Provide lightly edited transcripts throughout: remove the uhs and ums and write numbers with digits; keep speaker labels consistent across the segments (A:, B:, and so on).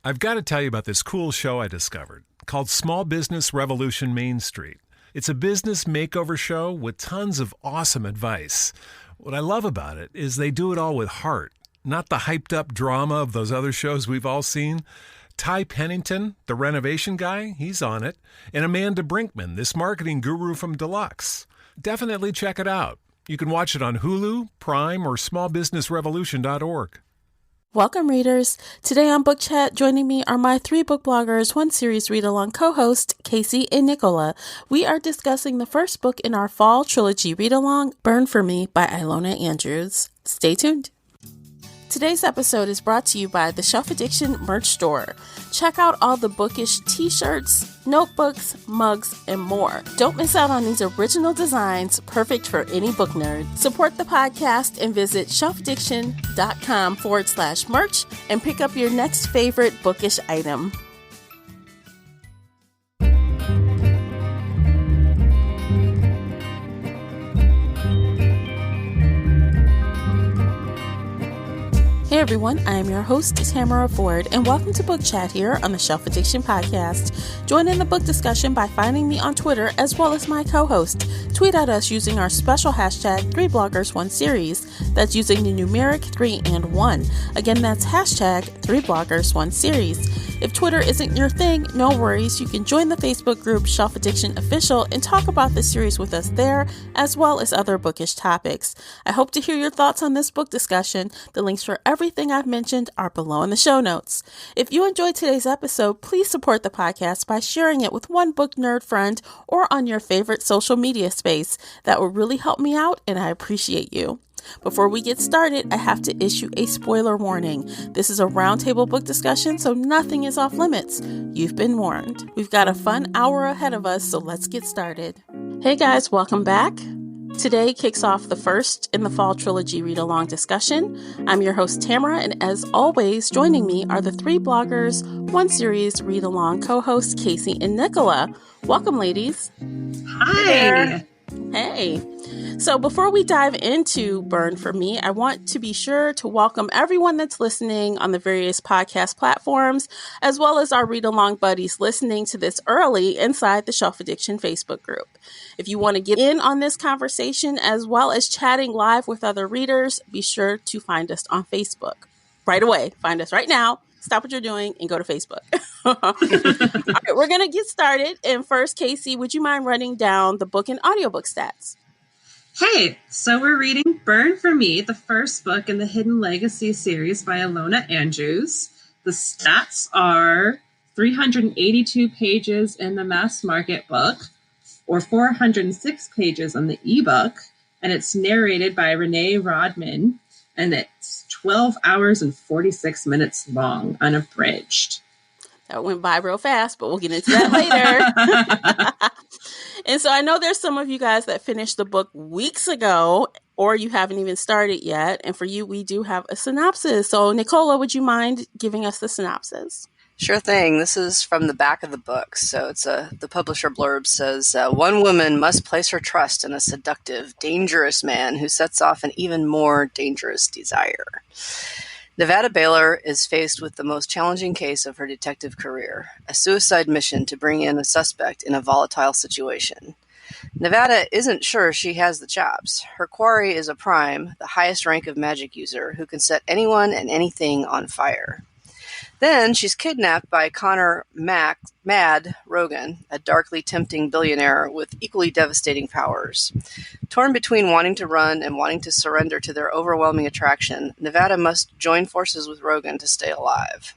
A: I've got to tell you about this cool show I discovered called Small Business Revolution Main Street. It's a business makeover show with tons of awesome advice. What I love about it is they do it all with heart, not the hyped up drama of those other shows we've all seen. Ty Pennington, the renovation guy, he's on it, and Amanda Brinkman, this marketing guru from Deluxe. Definitely check it out. You can watch it on Hulu, Prime, or smallbusinessrevolution.org.
B: Welcome, readers. Today on Book Chat, joining me are my three book bloggers, one series read-along co-host, Casey and Nicola. We are discussing the first book in our fall trilogy read-along, Burn For Me by Ilona Andrews. Stay tuned. Today's episode is brought to you by the Shelf Addiction merch store. Check out all the bookish t-shirts, notebooks, mugs, and more. Don't miss out on these original designs, perfect for any book nerd. Support the podcast and visit shelfaddiction.com/merch and pick up your next favorite bookish item. Hey everyone, I am your host, Tamara Ford, and welcome to Book Chat here on the Shelf Addiction podcast. Join in the book discussion by finding me on Twitter as well as my co-host. Tweet at us using our special hashtag 3bloggers1series. That's using the numeric 3 and 1. Again, that's hashtag 3bloggers1series. If Twitter isn't your thing, no worries. You can join the Facebook group Shelf Addiction Official and talk about the series with us there, as well as other bookish topics. I hope to hear your thoughts on this book discussion. The links for everything I've mentioned are below in the show notes. If you enjoyed today's episode, please support the podcast by sharing it with one book nerd friend or on your favorite social media space. That will really help me out, and I appreciate you. Before we get started, I have to issue a spoiler warning. This is a roundtable book discussion, so nothing is off limits. You've been warned. We've got a fun hour ahead of us, so let's get started. Hey guys, welcome back. Today kicks off the first in the fall trilogy read-along discussion. I'm your host, Tamara, and as always, joining me are the three bloggers, one series read-along co-hosts, Casey and Nicola. Welcome, ladies.
C: Hi.
B: Hey. So before we dive into Burn For Me, I want to be sure to welcome everyone that's listening on the various podcast platforms, as well as our read-along buddies listening to this early inside the Shelf Addiction Facebook group. If you want to get in on this conversation, as well as chatting live with other readers, be sure to find us on Facebook. Right away. Find us right now. Stop what you're doing and go to Facebook. All right, we're going to get started. And first, Casey, would you mind running down the book and audiobook stats?
C: Hey, so we're reading Burn For Me, the first book in the Hidden Legacy series by Ilona Andrews. The stats are 382 pages in the mass market book, or 406 pages on the ebook, and it's narrated by Renee Rodman, and it's 12 hours and 46 minutes long, unabridged.
B: That went by real fast, but we'll get into that later. And so I know there's some of you guys that finished the book weeks ago, or you haven't even started yet. And for you, we do have a synopsis. So Nicola, would you mind giving us the synopsis?
D: Sure thing. This is from the back of the book. So it's the publisher blurb says, one woman must place her trust in a seductive, dangerous man who sets off an even more dangerous desire. Nevada Baylor is faced with the most challenging case of her detective career, a suicide mission to bring in a suspect in a volatile situation. Nevada isn't sure she has the chops. Her quarry is a prime, the highest rank of magic user, who can set anyone and anything on fire. Then she's kidnapped by Connor Mad Rogan, a darkly tempting billionaire with equally devastating powers. Torn between wanting to run and wanting to surrender to their overwhelming attraction, Nevada must join forces with Rogan to stay alive.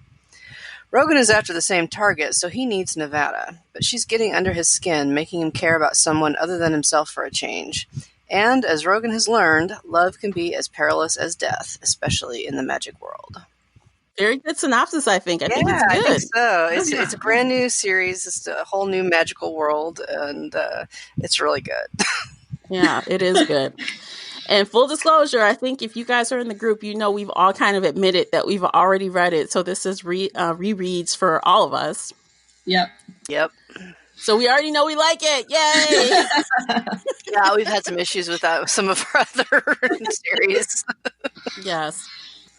D: Rogan is after the same target, so he needs Nevada, but she's getting under his skin, making him care about someone other than himself for a change. And, as Rogan has learned, love can be as perilous as death, especially in the magic world.
B: Very good synopsis, I think. I think it's good.
D: I think so. It's a brand new series. It's a whole new magical world, and it's really good.
B: Yeah, it is good. And full disclosure, I think if you guys are in the group, you know we've all kind of admitted that we've already read it. So this is rereads for all of us.
C: Yep.
B: So we already know we like it. Yay!
D: Yeah, we've had some issues with that with some of our other series.
B: Yes.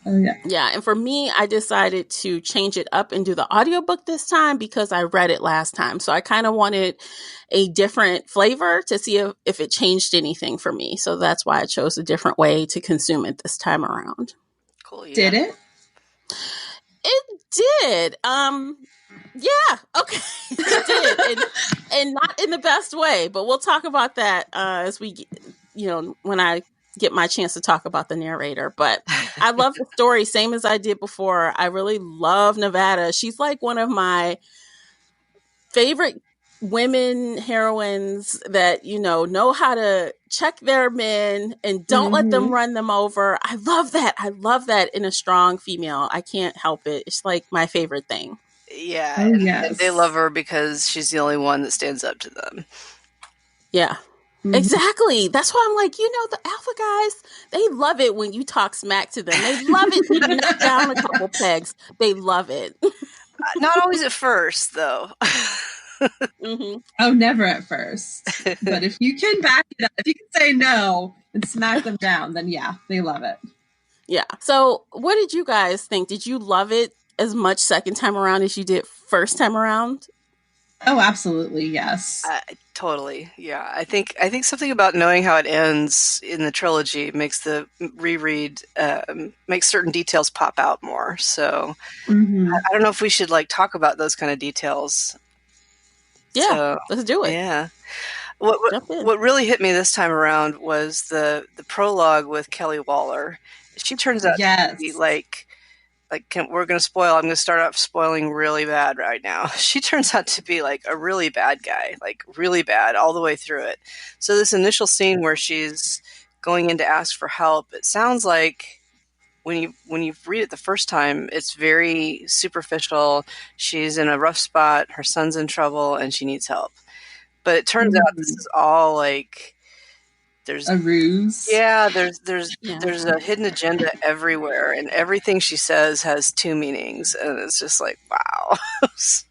C: Oh, yeah.
B: Yeah, and for me, I decided to change it up and do the audiobook this time because I read it last time. So I kind of wanted a different flavor to see if it changed anything for me. So that's why I chose a different way to consume it this time around.
D: Cool. Yeah.
C: Did it?
B: It did. Yeah, okay. It did. And not in the best way, but we'll talk about that as we, when I get my chance to talk about the narrator. But I love the story, same as I did before. I really love Nevada. She's like one of my favorite women heroines that, know how to check their men and don't let them run them over. I love that. I love that in a strong female. I can't help it. It's like my favorite thing.
D: Yeah.
C: Oh,
D: and
C: yes.
D: they love her because she's the only one that stands up to them.
B: Yeah. Exactly. That's why I'm like, the alpha guys, they love it when you talk smack to them. They love it when you knock down a couple pegs. They love it.
D: Not always at first, though.
C: Oh, never at first. But if you can back it up, if you can say no and smack them down, then yeah, they love it.
B: Yeah. So what did you guys think? Did you love it as much second time around as you did first time around?
C: Oh, absolutely. Yes.
D: Totally. Yeah. I think something about knowing how it ends in the trilogy makes the reread, makes certain details pop out more. So I don't know if we should talk about those kind of details.
B: Yeah.
D: So,
B: let's do it.
D: Yeah. What really hit me this time around was the prologue with Kelly Waller. She turns out to be we're going to spoil. I'm going to start off spoiling really bad right now. She turns out to be a really bad guy, really bad all the way through it. So this initial scene where she's going in to ask for help, it sounds like when you read it the first time, it's very superficial. She's in a rough spot. Her son's in trouble and she needs help. But it turns out this is all there's
C: a ruse.
D: Yeah, there's a hidden agenda everywhere, and everything she says has two meanings, and it's just wow. So.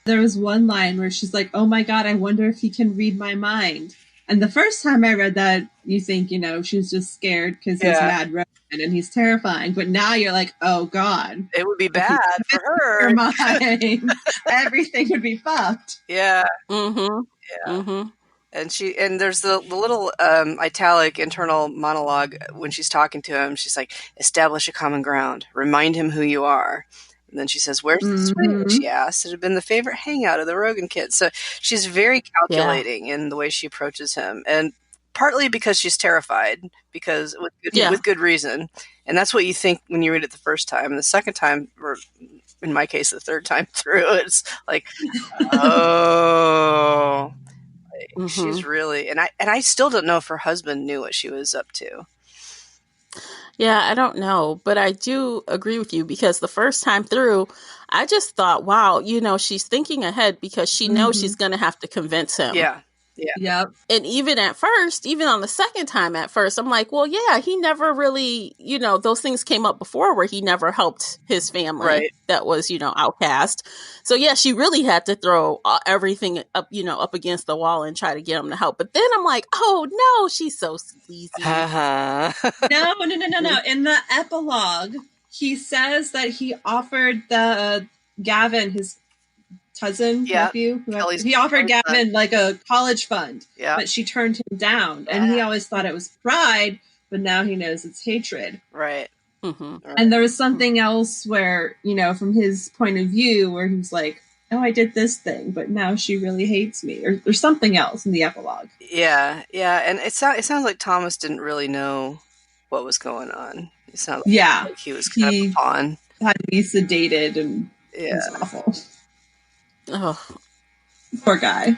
C: There was one line where she's like, "Oh my God, I wonder if he can read my mind." And the first time I read that, you think, she's just scared because he's mad Roman and he's terrifying. But now you're like, oh God,
D: it would be bad for her.
C: Her mind, everything would be fucked.
D: Yeah.
B: Mm-hmm.
D: Yeah.
B: Mm-hmm.
D: And there's the little italic internal monologue when she's talking to him. She's like, establish a common ground. Remind him who you are. And then she says, where's the swing? She asks. It had been the favorite hangout of the Rogan kids. So she's very calculating in the way she approaches him. And partly because she's terrified, because with good reason. And that's what you think when you read it the first time. And the second time, or in my case, the third time through, it's like, oh... She's really, and I still don't know if her husband knew what she was up to.
B: Yeah, I don't know, but I do agree with you because the first time through, I just thought, wow, she's thinking ahead because she knows she's going to have to convince him.
D: Yeah. Yeah.
C: Yep.
B: And even on the second time at first, I'm like, well, yeah, he never really, those things came up before where he never helped his family that was, outcast. So yeah, she really had to throw everything up, up against the wall and try to get him to help. But then I'm like, oh no, she's so sleazy.
C: No. In the epilogue, he says that he offered Gavin, his cousin, nephew, he offered Gavin a college fund, but she turned him down, and he always thought it was pride, but now he knows it's hatred.
D: Right.
B: Mm-hmm.
C: And there was something else where, from his point of view, where he was like, oh, I did this thing, but now she really hates me, or there's something else in the epilogue.
D: Yeah, and it sounds like Thomas didn't really know what was going on. It sounded like he was kind of a pawn.
C: Had to be sedated, and it was awful.
B: Oh,
C: poor guy.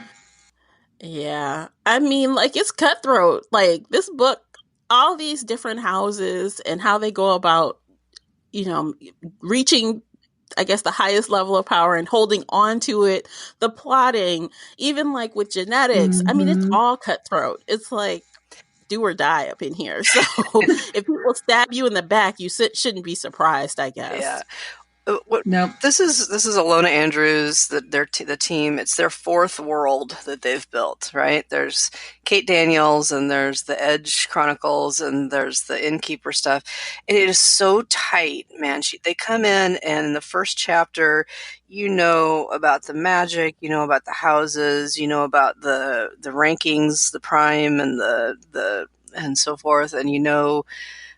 B: Yeah. I mean, it's cutthroat. This book, all these different houses and how they go about, reaching, I guess, the highest level of power and holding on to it, the plotting, even with genetics. I mean, it's all cutthroat. It's do or die up in here. So if people stab you in the back, you shouldn't be surprised, I guess.
D: Yeah.
C: Nope.
D: This is Alona Andrews, the team. It's their fourth world that they've built, right? There's Kate Daniels, and there's the Edge Chronicles, and there's the Innkeeper stuff, and it is so tight, man. They come in, and in the first chapter, you know about the magic, you know about the houses, you know about the rankings, the prime, and the and so forth, and you know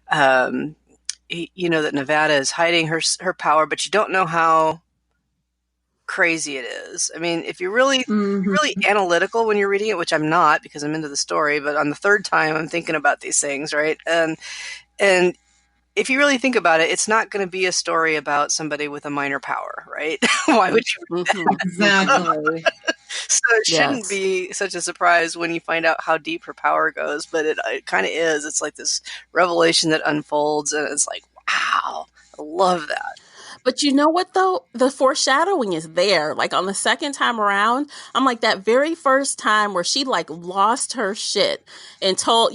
D: that Nevada is hiding her power, but you don't know how crazy it is. I mean, if you're really analytical when you're reading it, which I'm not because I'm into the story, but on the third time I'm thinking about these things, right? And if you really think about it, it's not going to be a story about somebody with a minor power, right? Why would you read that?
C: Exactly.
D: So it shouldn't be such a surprise when you find out how deep her power goes, but it kind of is. It's like this revelation that unfolds, and it's like, wow, I love that.
B: But you know what, though? The foreshadowing is there. Like, on the second time around, I'm like, that very first time where she, like, lost her shit and told,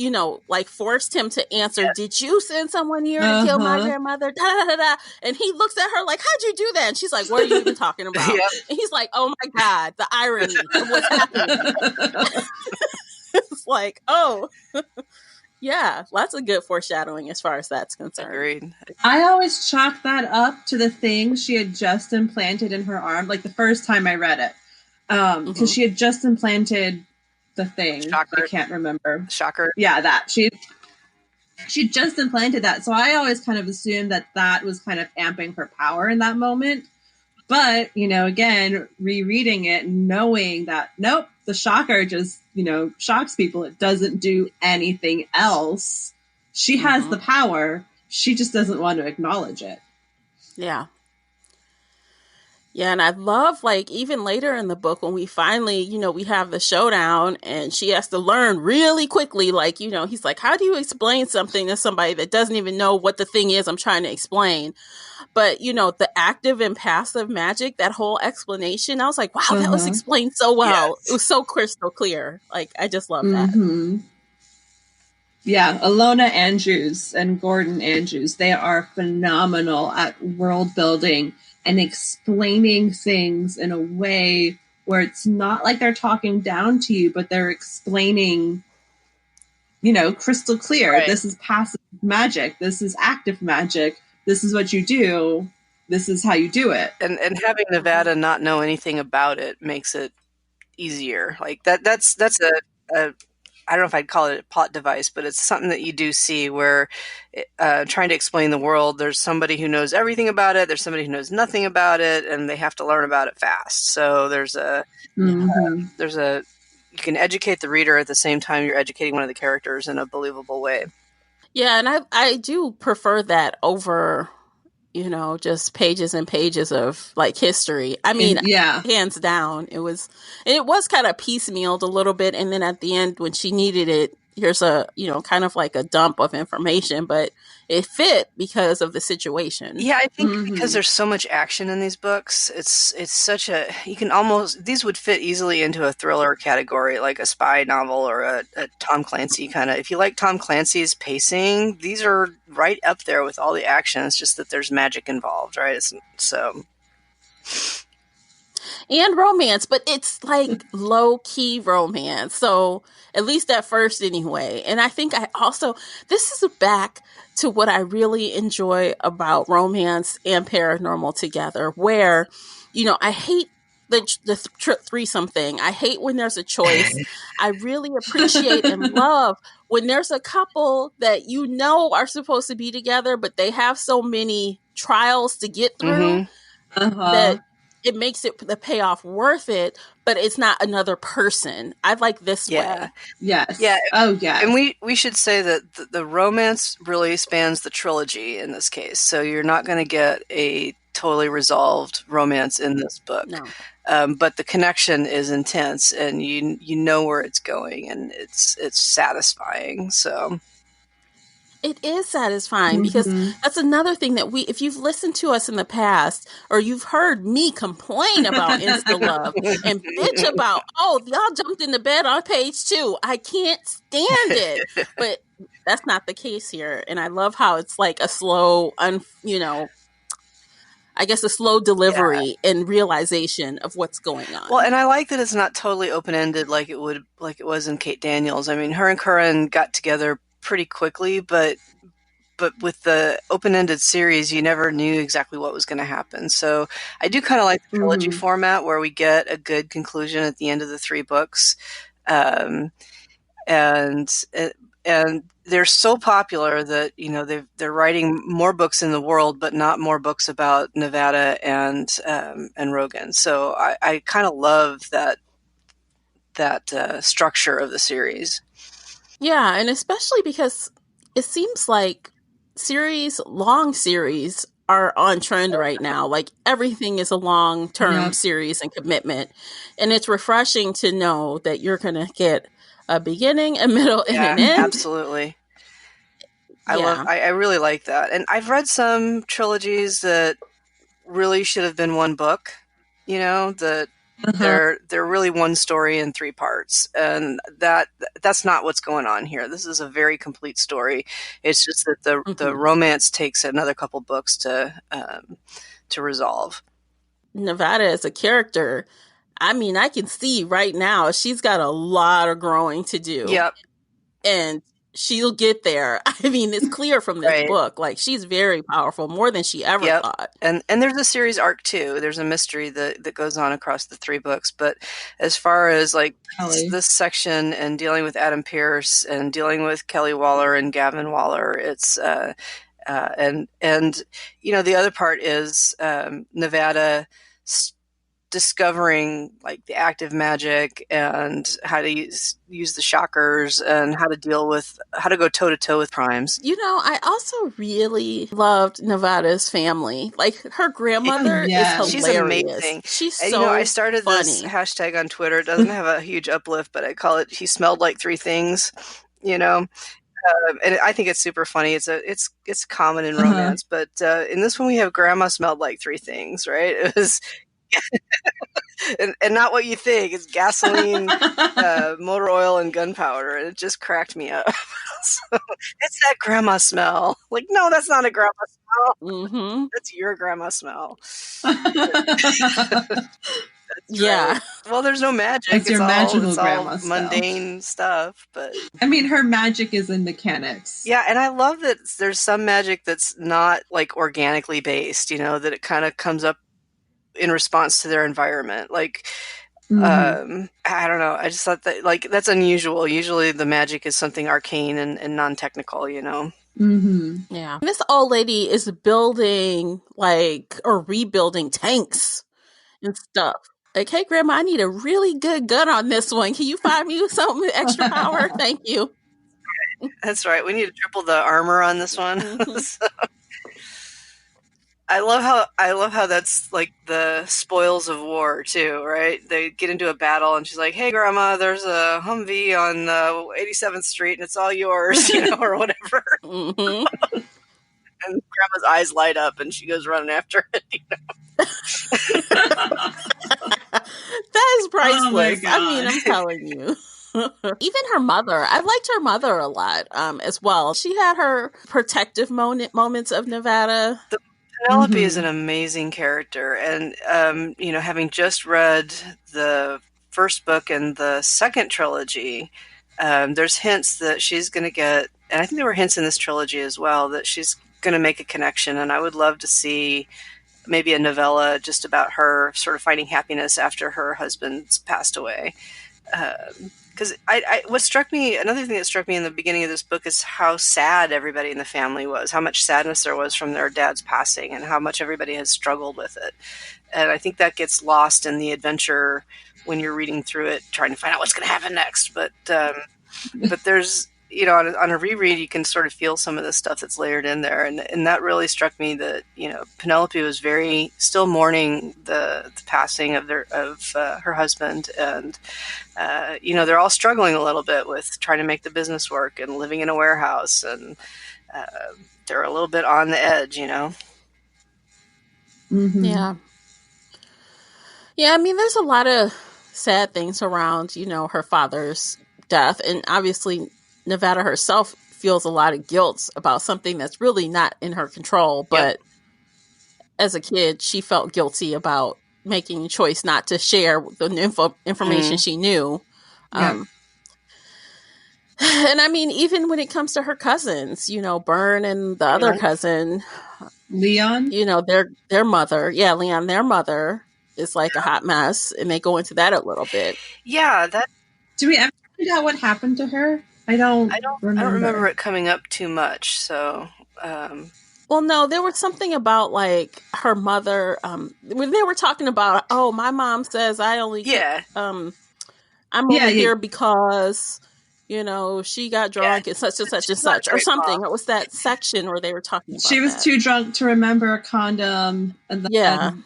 B: like, forced him to answer, did you send someone here to kill my grandmother? Da, da, da, da. And he looks at her like, how'd you do that? And she's like, what are you even talking about? And he's like, oh, my God, the irony of what's happening. It's like, oh... Yeah, lots of good foreshadowing as far as that's concerned.
D: Agreed.
C: I always chalk that up to the thing she had just implanted in her arm, like the first time I read it. Because she had just implanted the thing.
D: Shocker.
C: I can't remember.
D: Shocker.
C: Yeah, that. She just implanted that. So I always kind of assumed that was kind of amping her power in that moment. But, again, rereading it, knowing that, nope, the shocker just, shocks people. It doesn't do anything else. She has the power. She just doesn't want to acknowledge it.
B: Yeah. Yeah, and I love, like, even later in the book when we finally, we have the showdown and she has to learn really quickly, like, he's like, how do you explain something to somebody that doesn't even know what the thing is I'm trying to explain? But, the active and passive magic, that whole explanation, I was like, wow, that was explained so well. Yes. It was so crystal clear. Like, I just love that.
C: Yeah, Alona Andrews and Gordon Andrews, they are phenomenal at world building and explaining things in a way where it's not like they're talking down to you, but they're explaining, crystal clear. Right. This is passive magic. This is active magic. This is what you do. This is how you do it.
D: And having Nevada not know anything about it makes it easier. Like that's a I don't know if I'd call it a plot device, but it's something that you do see where trying to explain the world, there's somebody who knows everything about it, there's somebody who knows nothing about it, and they have to learn about it fast. So there's you can educate the reader at the same time you're educating one of the characters in a believable way. Yeah,
B: and I do prefer that over, just pages and pages of like history. I mean, hands down, it was kind of piecemealed a little bit. And then at the end, when she needed it, here's a, kind of like a dump of information, but it fit because of the situation.
D: Yeah, I think because there's so much action in these books, it's such a, these would fit easily into a thriller category, like a spy novel or a Tom Clancy kind of. If you like Tom Clancy's pacing, these are right up there with all the action. It's just that there's magic involved, right?
B: And romance, but it's like low-key romance. So at least at first anyway. And I think this is back to what I really enjoy about romance and paranormal together, where, I hate the threesome thing. I hate when there's a choice. I really appreciate and love when there's a couple that are supposed to be together, but they have so many trials to get through that it makes the payoff worth it, but it's not another person. I like this way.
C: Yes.
D: Yeah.
C: Oh, yeah.
D: And we should say that the romance really spans the trilogy in this case. So you're not going to get a totally resolved romance in this book.
B: No.
D: But the connection is intense, and you know where it's going, and it's satisfying. So.
B: It is satisfying because that's another thing that if you've listened to us in the past, or you've heard me complain about Insta Love and bitch about, y'all jumped into bed on page 2. I can't stand it. But that's not the case here. And I love how it's like a slow, I guess, a slow delivery and realization of what's going on.
D: Well, and I like that it's not totally open-ended like it was in Kate Daniels. I mean, her and Curran got together pretty quickly, but with the open-ended series, you never knew exactly what was going to happen. So I do kind of like the trilogy format where we get a good conclusion at the end of the 3 books. And they're so popular that, you know, they're writing more books in the world, but not more books about Nevada and Rogan. So I kind of love that structure of the series.
B: Yeah, and especially because it seems like long series are on trend right now. Like everything is a long-term series and commitment. And it's refreshing to know that you're going to get a beginning, a middle, and an end.
D: Absolutely. I really like that. And I've read some trilogies that really should have been one book, you know, that they're really one story in 3 parts. And that's not what's going on here. This is a very complete story. It's just that the romance takes another couple books to resolve.
B: Nevada as a character, I mean, I can see right now she's got a lot of growing to do.
D: Yep.
B: And she'll get there. I mean, it's clear from this book. Like, she's very powerful, more than she ever thought.
D: And there's a series arc, too. There's a mystery that goes on across the 3 books. But as far as, like, this section and dealing with Adam Pierce and dealing with Kelly Waller and Gavin Waller, it's... and you know, the other part is Nevada discovering like the active magic and how to use the shockers and how to go toe to toe with primes.
B: You know, I also really loved Nevada's family. Like, her grandmother is hilarious.
D: She's amazing.
B: She's so
D: you know, I started
B: funny.
D: This hashtag on Twitter. It doesn't have a huge uplift, but I call it "He smelled like 3 things." You know. And I think it's super funny. It's common in romance, but in this one we have Grandma smelled like 3 things, right? It was, and not what you think. It's gasoline, motor oil, and gunpowder, and it just cracked me up. So, it's that grandma smell. Like, no, that's not a grandma smell. That's your grandma smell.
B: Yeah.
D: Well, there's no magic.
C: It's your magical grandma
D: smell. Mundane stuff, but
C: I mean, her magic is in mechanics.
D: Yeah, and I love that there's some magic that's not like organically based, you know, that it kind of comes up in response to their environment. Like, I don't know. I just thought that, like, that's unusual. Usually the magic is something arcane and non-technical, you know?
B: Yeah. This old lady is building, like, or rebuilding tanks and stuff. Like, hey, Grandma, I need a really good gun on this one. Can you find me some extra power? Thank you.
D: That's right. We need to triple the armor on this one. So, I love how that's like the spoils of war too, right? They get into a battle and she's like, "Hey, Grandma, there's a Humvee on 87th Street and it's all yours," you know, or whatever. And Grandma's eyes light up and she goes running after it. You know?
B: That is priceless.
C: Oh my God.
B: I mean, I'm telling you. Even her mother, I liked her mother a lot as well. She had her protective moments of Nevada.
D: Penelope is an amazing character, and you know, having just read the first book and the second trilogy, there's hints that she's going to get, and I think there were hints in this trilogy as well, that she's going to make a connection, and I would love to see maybe a novella just about her sort of finding happiness after her husband's passed away. Because another thing that struck me in the beginning of this book is how sad everybody in the family was, how much sadness there was from their dad's passing, and how much everybody has struggled with it. And I think that gets lost in the adventure when you're reading through it, trying to find out what's going to happen next. But there's, you know, on a reread, you can sort of feel some of the stuff that's layered in there. And that really struck me that, you know, Penelope was still mourning the passing of her husband. And, you know, they're all struggling a little bit with trying to make the business work and living in a warehouse. And they're a little bit on the edge, you know?
B: Yeah. Yeah, I mean, there's a lot of sad things around, you know, her father's death. And obviously, Nevada herself feels a lot of guilt about something that's really not in her control. But as a kid, she felt guilty about making a choice not to share the information she knew.
C: Yeah.
B: And I mean, even when it comes to her cousins, Bern and the other cousin,
C: Leon,
B: their mother, Leon, their mother is like a hot mess, and they go into that a little bit.
D: Yeah,
C: do we ever find out what happened to her? I don't remember
D: it coming up too much. So,
B: well, no, there was something about like her mother. When they were talking about, oh, my mom says I only I'm only here because she got drunk and such and such and such, or something. It was that section where they were talking about
C: she was too drunk to remember a condom, and then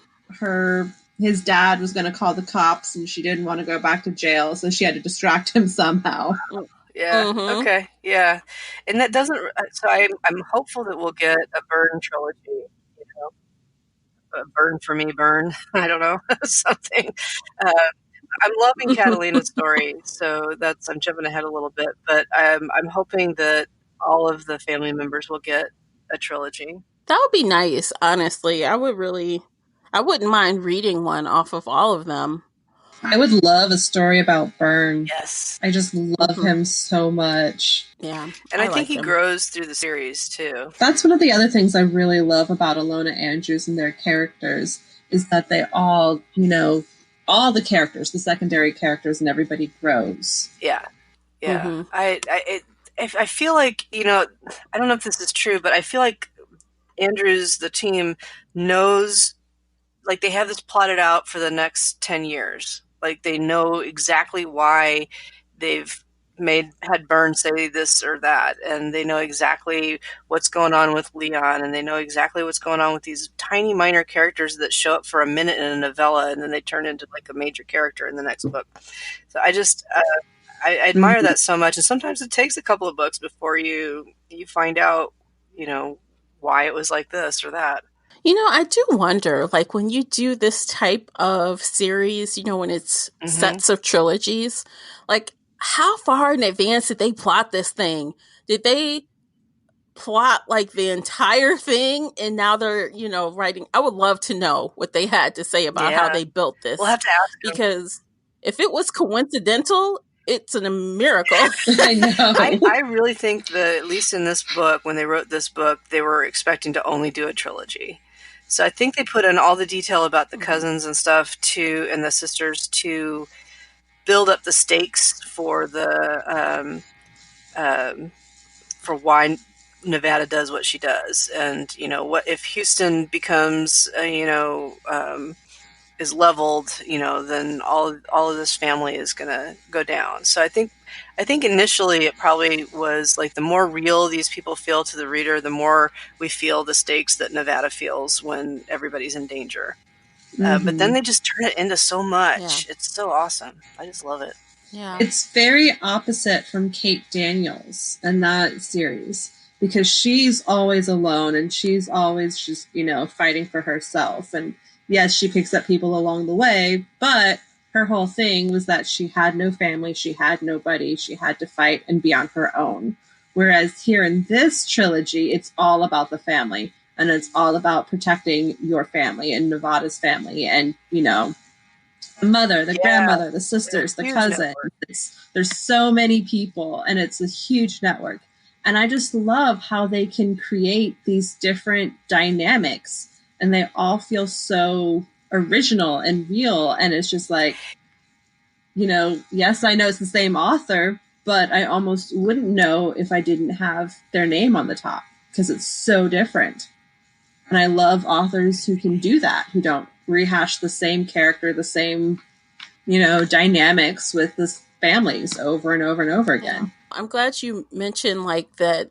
C: his dad was going to call the cops, and she didn't want to go back to jail, so she had to distract him somehow.
D: Yeah. Mm-hmm. Okay. Yeah. And that doesn't. So I'm hopeful that we'll get a Byrne trilogy. A Byrne for me, Byrne. I don't know, something. I'm loving Catalina's story, so I'm jumping ahead a little bit, but I'm hoping that all of the family members will get a trilogy.
B: That would be nice, honestly. I wouldn't mind reading one off of all of them.
C: I would love a story about Byrne.
D: Yes.
C: I just love him so much.
B: Yeah.
D: And I think he grows through the series, too.
C: That's one of the other things I really love about Ilona Andrews and their characters, is that they all, all the characters, the secondary characters, and everybody grows.
D: Yeah. Yeah. Mm-hmm. I feel like, I don't know if this is true, but I feel like Andrews, the team, knows, like, they have this plotted out for the next 10 years. Like, they know exactly why they've had Byrne say this or that, and they know exactly what's going on with Leon, and they know exactly what's going on with these tiny minor characters that show up for a minute in a novella, and then they turn into like a major character in the next book. So I just I admire that so much, and sometimes it takes a couple of books before you find out, why it was like this or that.
B: I do wonder, like, when you do this type of series, when it's sets of trilogies, like, how far in advance did they plot this thing? Did they plot, like, the entire thing, and now they're, writing? I would love to know what they had to say about how they built this.
D: We'll have to ask them.
B: Because if it was coincidental, it's a miracle.
C: I know.
D: I really think that, at least in this book, when they wrote this book, they were expecting to only do a trilogy. So I think they put in all the detail about the cousins and stuff and the sisters to build up the stakes for for why Nevada does what she does, and what if Houston becomes is leveled, then all of this family is going to go down. So I think initially it probably was like, the more real these people feel to the reader, the more we feel the stakes that Nevada feels when everybody's in danger. But then they just turn it into so much. Yeah. It's so awesome. I just love it.
B: Yeah,
C: it's very opposite from Kate Daniels in that series, because she's always alone and she's always just, fighting for herself. And yes, she picks up people along the way, but her whole thing was that she had no family, she had nobody, she had to fight and be on her own. Whereas here in this trilogy, it's all about the family, and it's all about protecting your family and Nevada's family, and, the mother, the grandmother, the sisters, the cousin. There's so many people, and it's a huge network. And I just love how they can create these different dynamics, and they all feel so original and real. And it's just like, yes, I know it's the same author, but I almost wouldn't know if I didn't have their name on the top, because it's so different. And I love authors who can do that, who don't rehash the same character, the same, dynamics with the families over and over and over again.
B: Yeah. I'm glad you mentioned like that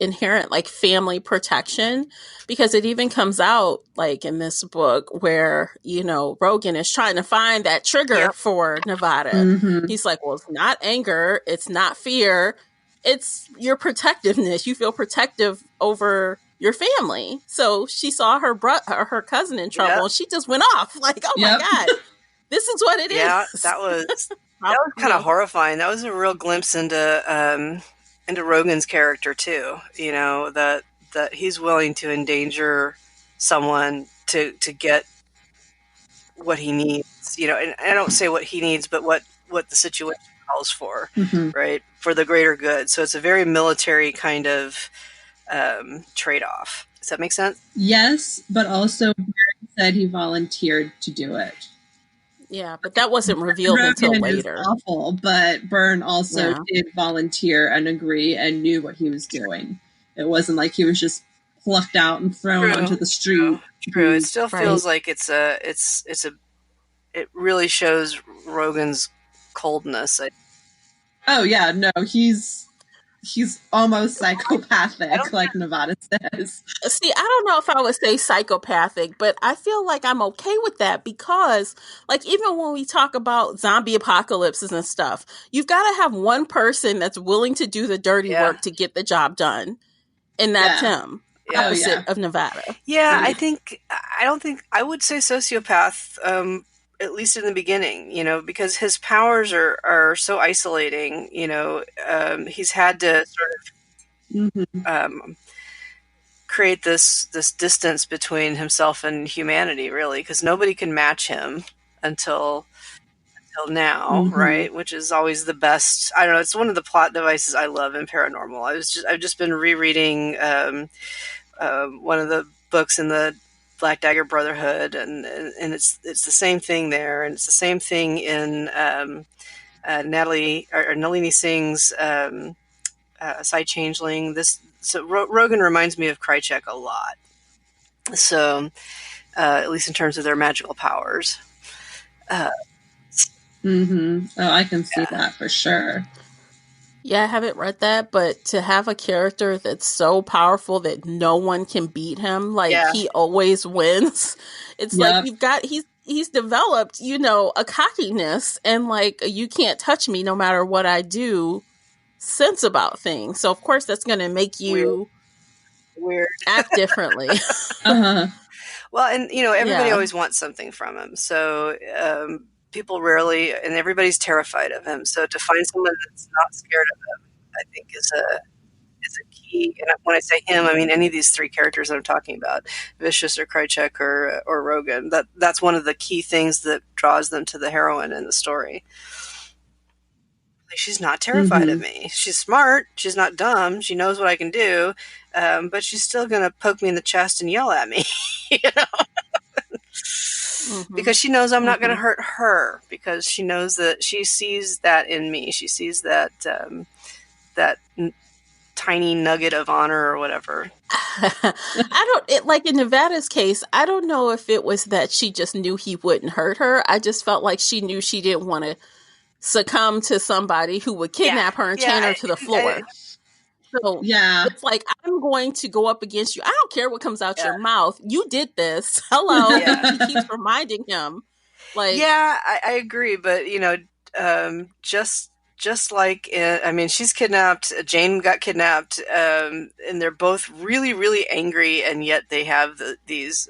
B: inherent like family protection, because it even comes out like in this book where Rogan is trying to find that trigger for Nevada. He's like, well, it's not anger, it's not fear, it's your protectiveness. You feel protective over your family. So she saw her cousin in trouble, and she just went off like, oh my God, this is what it is.
D: Yeah, that was kind of horrifying. That was a real glimpse into Rogan's character too. That he's willing to endanger someone to get what he needs, and I don't say what he needs, but what the situation calls for, right? For the greater good. So it's a very military kind of trade-off. Does that make sense?
C: Yes, but also Byrne said he volunteered to do it.
B: Yeah, but that wasn't revealed until later.
C: Is awful, but Byrne also did volunteer and agree and knew what he was doing. It wasn't like he was just plucked out and thrown onto the street.
D: True. It still feels like it really shows Rogan's coldness.
C: Oh yeah, no, he's almost psychopathic, like Nevada says.
B: See, I don't know if I would say psychopathic, but I feel like I'm okay with that because, like, even when we talk about zombie apocalypses and stuff, you've got to have one person that's willing to do the dirty work to get the job done. And that's him. Opposite of Nevada.
D: Yeah, I would say sociopath, at least in the beginning, because his powers are so isolating, he's had to sort of create this distance between himself and humanity, really, because nobody can match him until now, right? Which is always the best. I don't know. It's one of the plot devices I love in paranormal. I've just been rereading one of the books in the Black Dagger Brotherhood, and it's the same thing there, and it's the same thing in Nalini Singh's Side Changeling. Rogan reminds me of Krychek a lot. So, at least in terms of their magical powers.
C: Oh, I can see that for sure.
B: Yeah, I haven't read that, but to have a character that's so powerful that no one can beat him, he always wins. It's like he's developed, a cockiness and you can't touch me no matter what I do sense about things. So of course that's going to make you
D: weird
B: act differently.
D: Well, and everybody always wants something from him. So people rarely, and everybody's terrified of him. So to find someone that's not scared of him, I think is a key. And when I say him, I mean any of these three characters that I'm talking about, Vicious or Krychek or Rogan. That's one of the key things that draws them to the heroine in the story. She's not terrified of me. She's smart. She's not dumb. She knows what I can do, but she's still going to poke me in the chest and yell at me, because she knows I'm not going to hurt her, because she knows that she sees that in me. She sees that tiny nugget of honor or whatever.
B: Like in Nevada's case, I don't know if it was that she just knew he wouldn't hurt her. I just felt like she knew she didn't want to succumb to somebody who would kidnap her and chain her to the floor. So it's like, I'm going to go up against you. I don't care what comes out your mouth. You did this. Hello. He keeps reminding him.
D: I agree. But, just like, she's kidnapped. Jane got kidnapped, and they're both really, really angry, and yet they have these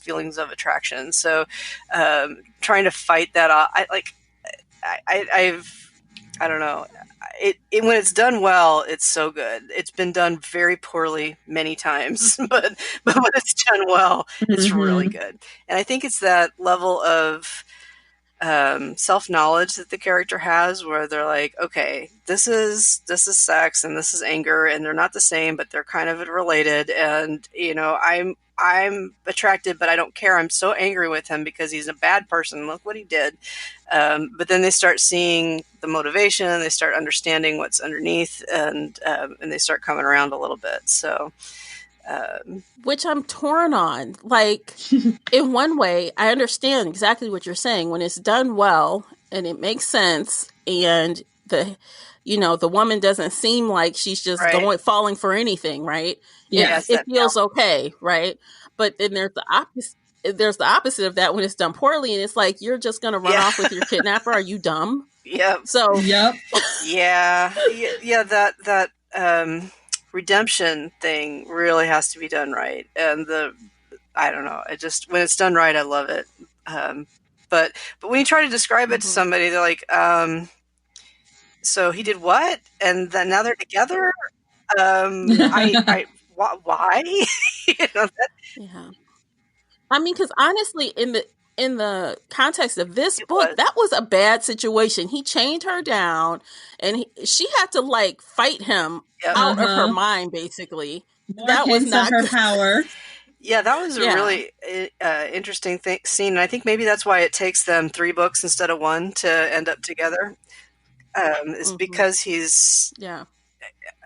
D: feelings of attraction. So trying to fight that off, I don't know. It when it's done well, it's so good. It's been done very poorly many times, but when it's done well, it's really good. And I think it's that level of self-knowledge that the character has, where they're like, okay, this is sex and this is anger, and they're not the same, but they're kind of related. And I'm attracted, but I don't care. I'm so angry with him because he's a bad person. Look what he did. But then they start seeing the motivation, and they start understanding what's underneath, and they start coming around a little bit. So,
B: which I'm torn on. Like, in one way, I understand exactly what you're saying. When it's done well and it makes sense, and the woman doesn't seem like she's just falling for anything, right?
D: Yes,
B: it feels okay, right? But then there's the opposite. There's the opposite of that when it's done poorly, and it's like, you're just going to run off with your kidnapper. Are you dumb?
D: Yep.
B: So
C: yep.
D: That redemption thing really has to be done right, and I don't know. When it's done right, I love it. But when you try to describe it to somebody, they're like, so he did what? And then now they're together. Why?
B: I mean, because honestly, in the context of this
D: It
B: book,
D: was.
B: that was a bad situation. He chained her down, and she had to like fight him
D: Yep.
B: out of her mind, basically.
C: More
B: That was
C: hints of
B: not
C: her
B: good.
C: power.
D: Yeah, that was a
B: Yeah.
D: really interesting scene. And I think maybe that's why it takes them 3 books instead of 1 to end up together. Is because he's,
B: Yeah.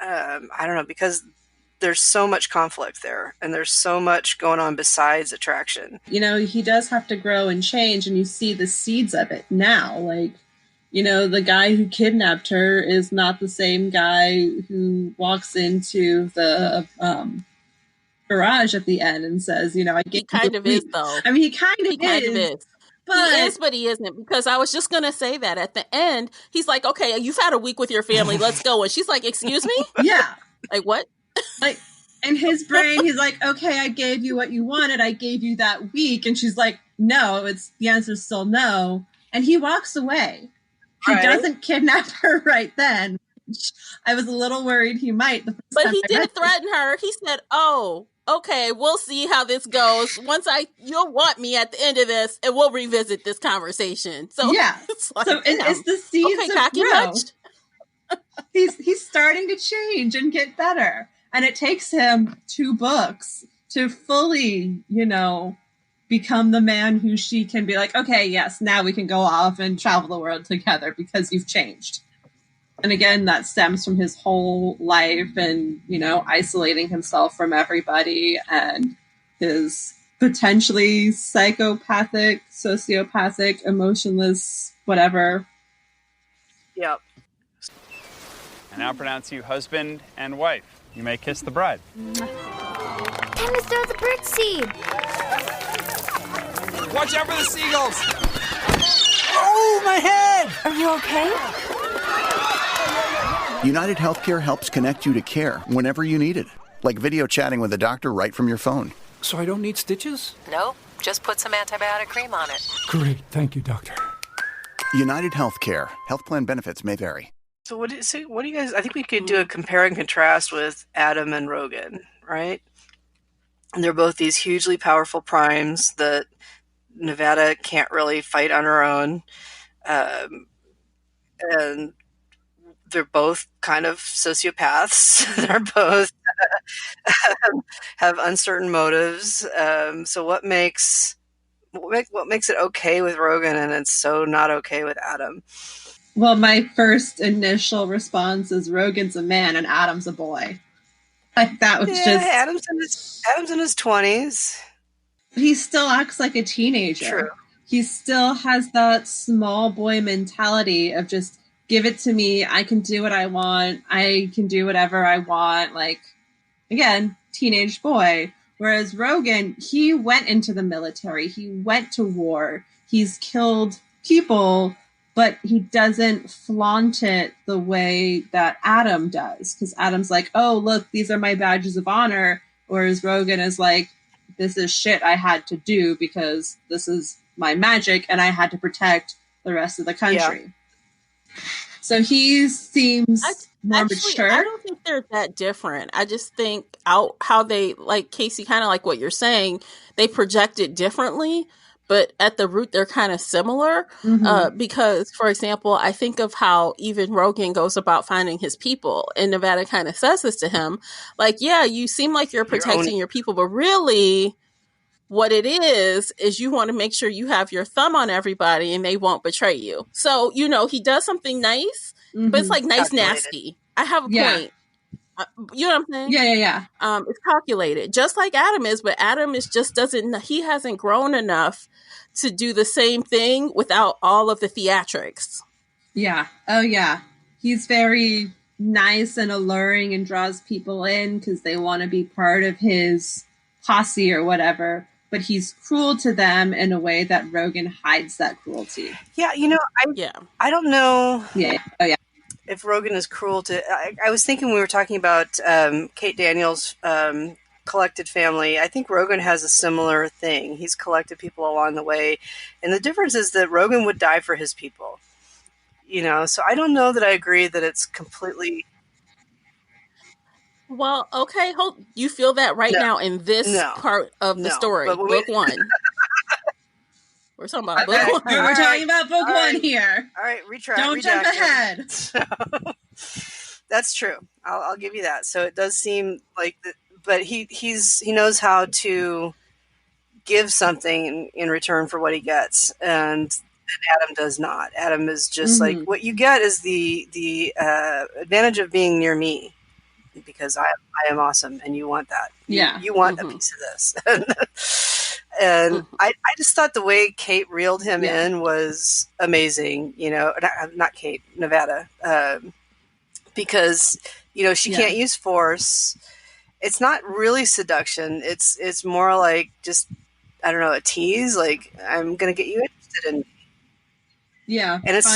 D: I don't know, because there's so much conflict there, and there's so much going on besides attraction.
C: You know, he does have to grow and change, and you see the seeds of it now. Like, you know, the guy who kidnapped her is not the same guy who walks into the garage at the end and says, you know, I gave
B: He kind of is, though.
C: I mean, he kind of
B: is.
C: But
B: he is, but he isn't, because I was just going to say that at the end, he's like, okay, you've had a week with your family, let's go. And she's like, excuse me?
C: Yeah.
B: Like, what?
C: Like, in his brain, he's like, okay, I gave you what you wanted. I gave you that week. And she's like, no, the answer's still no. And he walks away. He doesn't kidnap her right then. I was a little worried he might.
B: But he did threaten her. He said, oh, okay, we'll see how this goes. You'll want me at the end of this, and we'll revisit this conversation. So
C: yeah,
B: it's like,
C: it's the seeds
B: okay,
C: of
B: cocky
C: growth. He's starting to change and get better, and it takes him 2 books to fully, you know, become the man who she can be like, okay, yes, now we can go off and travel the world together because you've changed. And again, that stems from his whole life and, you know, isolating himself from everybody and his potentially psychopathic, sociopathic, emotionless, whatever.
D: Yep.
E: I now pronounce you husband and wife. You may kiss the bride.
F: Time to throw the birdseed.
G: Watch out for the seagulls! Oh, my head!
F: Are you okay?
H: United Healthcare helps connect you to care whenever you need it. Like video chatting with a doctor right from your phone.
G: So I don't need stitches?
I: No, just put some antibiotic cream on it.
G: Great, thank you, doctor.
H: United Healthcare. Health plan benefits may vary.
D: So what do you guys, I think we could do a compare and contrast with Adam and Rogan, right? And they're both these hugely powerful primes that Nevada can't really fight on her own. And they're both kind of sociopaths. They're both have uncertain motives. So what makes it okay with Rogan and it's so not okay with Adam?
C: Well, my first initial response is Rogan's a man and Adam's a boy. Like that was just
D: Adam's in his 20s.
C: He still acts like a teenager.
D: True.
C: He still has that small boy mentality of just give it to me. I can do what I want. I can do whatever I want. Like, again, teenage boy. Whereas Rogan, he went into the military. He went to war. He's killed people, but he doesn't flaunt it the way that Adam does. Because Adam's like, oh, look, these are my badges of honor. Whereas Rogan is like, this is shit I had to do because this is my magic and I had to protect the rest of the country. Yeah. So he seems more mature.
B: I don't think they're that different. I just think how they, like Casey, kind of like what you're saying, they project it differently, but at the root, they're kind of similar. Mm-hmm. Because, for example, I think of how even Rogan goes about finding his people, and Nevada kind of says this to him. Like, yeah, you seem like you're protecting your people, but really what it is you want to make sure you have your thumb on everybody and they won't betray you. So, you know, he does something nice, but it's like nice, nasty. I have a point. You know what I'm saying?
C: Yeah.
B: It's calculated, just like Adam is, but Adam he hasn't grown enough to do the same thing without all of the theatrics.
C: Yeah. Oh, yeah. He's very nice and alluring and draws people in because they want to be part of his posse or whatever. But he's cruel to them in a way that Rogan hides that cruelty.
D: Yeah, you know, I don't know.
C: Yeah. Oh, yeah.
D: If Rogan is cruel to, I was thinking we were talking about Kate Daniels' collected family. I think Rogan has a similar thing. He's collected people along the way, and the difference is that Rogan would die for his people. You know, so I don't know that I agree that it's completely.
B: Well, okay, you feel that right now in this part of the story, book one. We're talking about book one.
C: We're talking about book one here.
D: All right,
C: Don't jump ahead.
D: That's true. I'll give you that. So it does seem like that, but he knows how to give something in return for what he gets, and Adam does not. Adam is just like, what you get is the advantage of being near me, because I am awesome, and you want that. You want a piece of this. And I just thought the way Kate reeled him in was amazing. You know, not Kate, Nevada, because she can't use force. It's not really seduction. It's more like just, I don't know, a tease. Like, I'm gonna get you interested in me.
C: Yeah,
D: and it's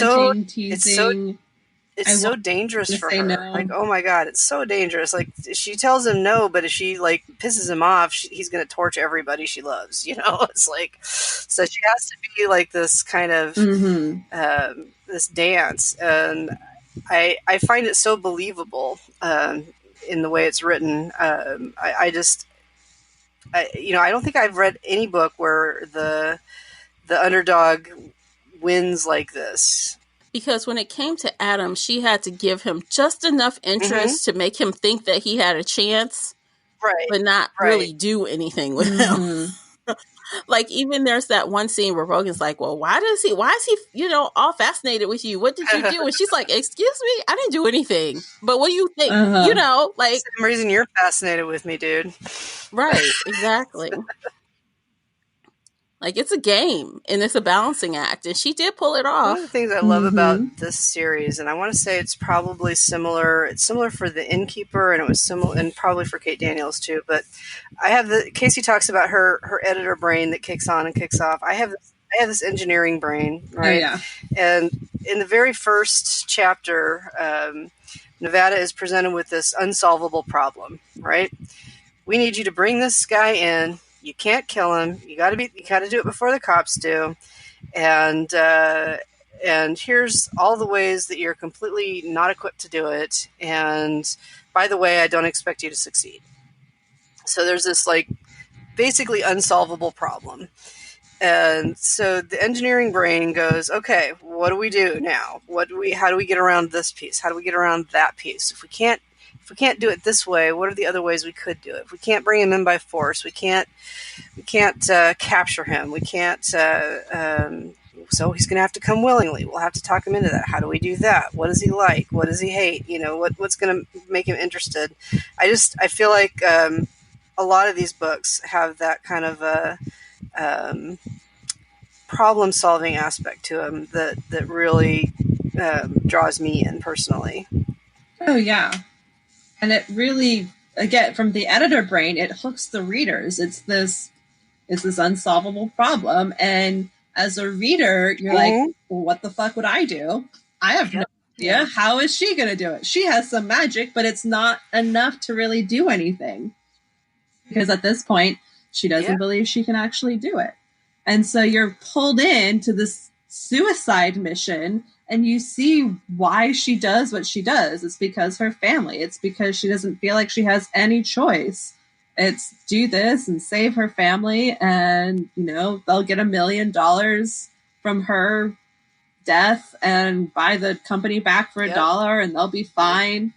C: teasing.
D: It's so dangerous for her.
C: No.
D: Like, oh my God, it's so dangerous. Like, she tells him no, but if she like pisses him off, he's going to torch everybody she loves. It's like, so she has to be like this kind of this dance, and I find it so believable in the way it's written. I don't think I've read any book where the underdog wins like this.
B: Because when it came to Adam, she had to give him just enough interest to make him think that he had a chance, but not really do anything with him. Like, even there's that one scene where Rogan's like, well, why is he, all fascinated with you? What did you do? And she's like, excuse me, I didn't do anything. But what do you think? Like,
D: same reason you're fascinated with me, dude.
B: Right, exactly. Like, it's a game, and it's a balancing act, and she did pull it off.
D: One of the things I love about this series, and I want to say it's probably similar. It's similar for The Innkeeper, and it was similar, and probably for Kate Daniels too. But I have Casey talks about her editor brain that kicks on and kicks off. I have this engineering brain, right?
C: Oh, yeah.
D: And in the very first chapter, Nevada is presented with this unsolvable problem, right? We need you to bring this guy in. You can't kill him. You got to do it before the cops do. And here's all the ways that you're completely not equipped to do it. And by the way, I don't expect you to succeed. So there's this like basically unsolvable problem. And so the engineering brain goes, okay, what do we do now? How do we get around this piece? How do we get around that piece? If we can't do it this way, what are the other ways we could do it? If we can't bring him in by force, we can't capture him. We can't. So he's going to have to come willingly. We'll have to talk him into that. How do we do that? What does he like? What does he hate? What's going to make him interested? I feel like a lot of these books have that kind of a problem-solving aspect to them that really draws me in personally.
C: Oh yeah. And it really, again, from the editor brain, it hooks the readers. It's this unsolvable problem. And as a reader, you're like, well, what the fuck would I do? I have no idea. How is she going to do it? She has some magic, but it's not enough to really do anything. Because at this point, she doesn't believe she can actually do it. And so you're pulled into this suicide mission, and you see why she does what she does. It's because her family. It's because she doesn't feel like she has any choice. It's do this and save her family, and they'll get $1 million from her death and buy the company back for $1, and they'll be fine.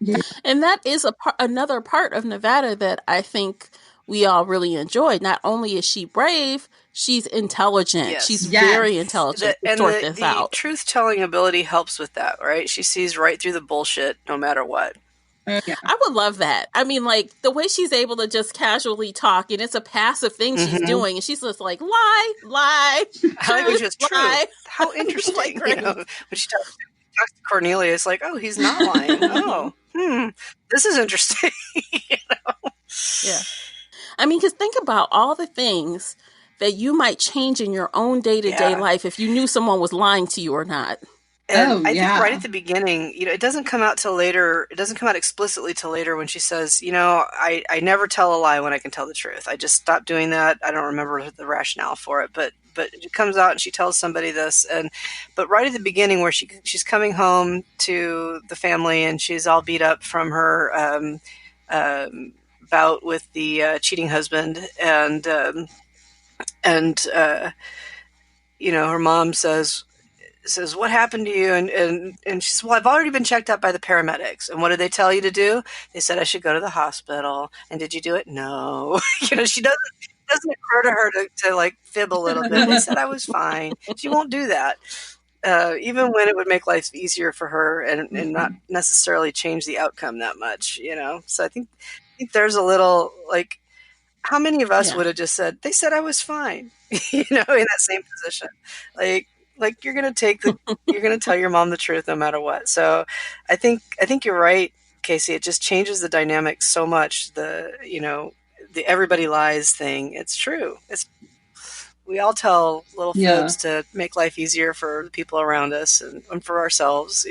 C: Yeah.
B: And that is another part of Nevada that I think we all really enjoyed. Not only is she brave, she's intelligent.
D: Yes.
B: She's very intelligent to sort this out.
D: The truth-telling ability helps with that, right? She sees right through the bullshit no matter what.
B: Yeah. I would love that. I mean, like, the way she's able to just casually talk, and it's a passive thing she's doing, and she's just like, lie,
D: language is true.
B: Lie.
D: How interesting. Like, when she talks to Cornelia, it's like, oh, he's not lying. Oh, this is interesting.
B: Yeah. I mean, because think about all the things that you might change in your own day-to-day life if you knew someone was lying to you or not.
D: And I think right at the beginning, it doesn't come out till later. It doesn't come out explicitly till later when she says, I never tell a lie when I can tell the truth. I just stopped doing that. I don't remember the rationale for it, but it comes out and she tells somebody this. But right at the beginning where she's coming home to the family and she's all beat up from her bout with the cheating husband, and her mom says, what happened to you? And she says, well, I've already been checked out by the paramedics. And what did they tell you to do? They said I should go to the hospital. And did you do it? No. She doesn't occur to her to like fib a little bit. They said I was fine. She won't do that. Even when it would make life easier for her and not necessarily change the outcome that much, So I think there's a little, like, how many of us would have just said, they said I was fine, in that same position. Like you're going to tell your mom the truth no matter what. So I think you're right, Casey. It just changes the dynamic so much. The everybody lies thing. It's true. We all tell little fibs to make life easier for the people around us and for ourselves,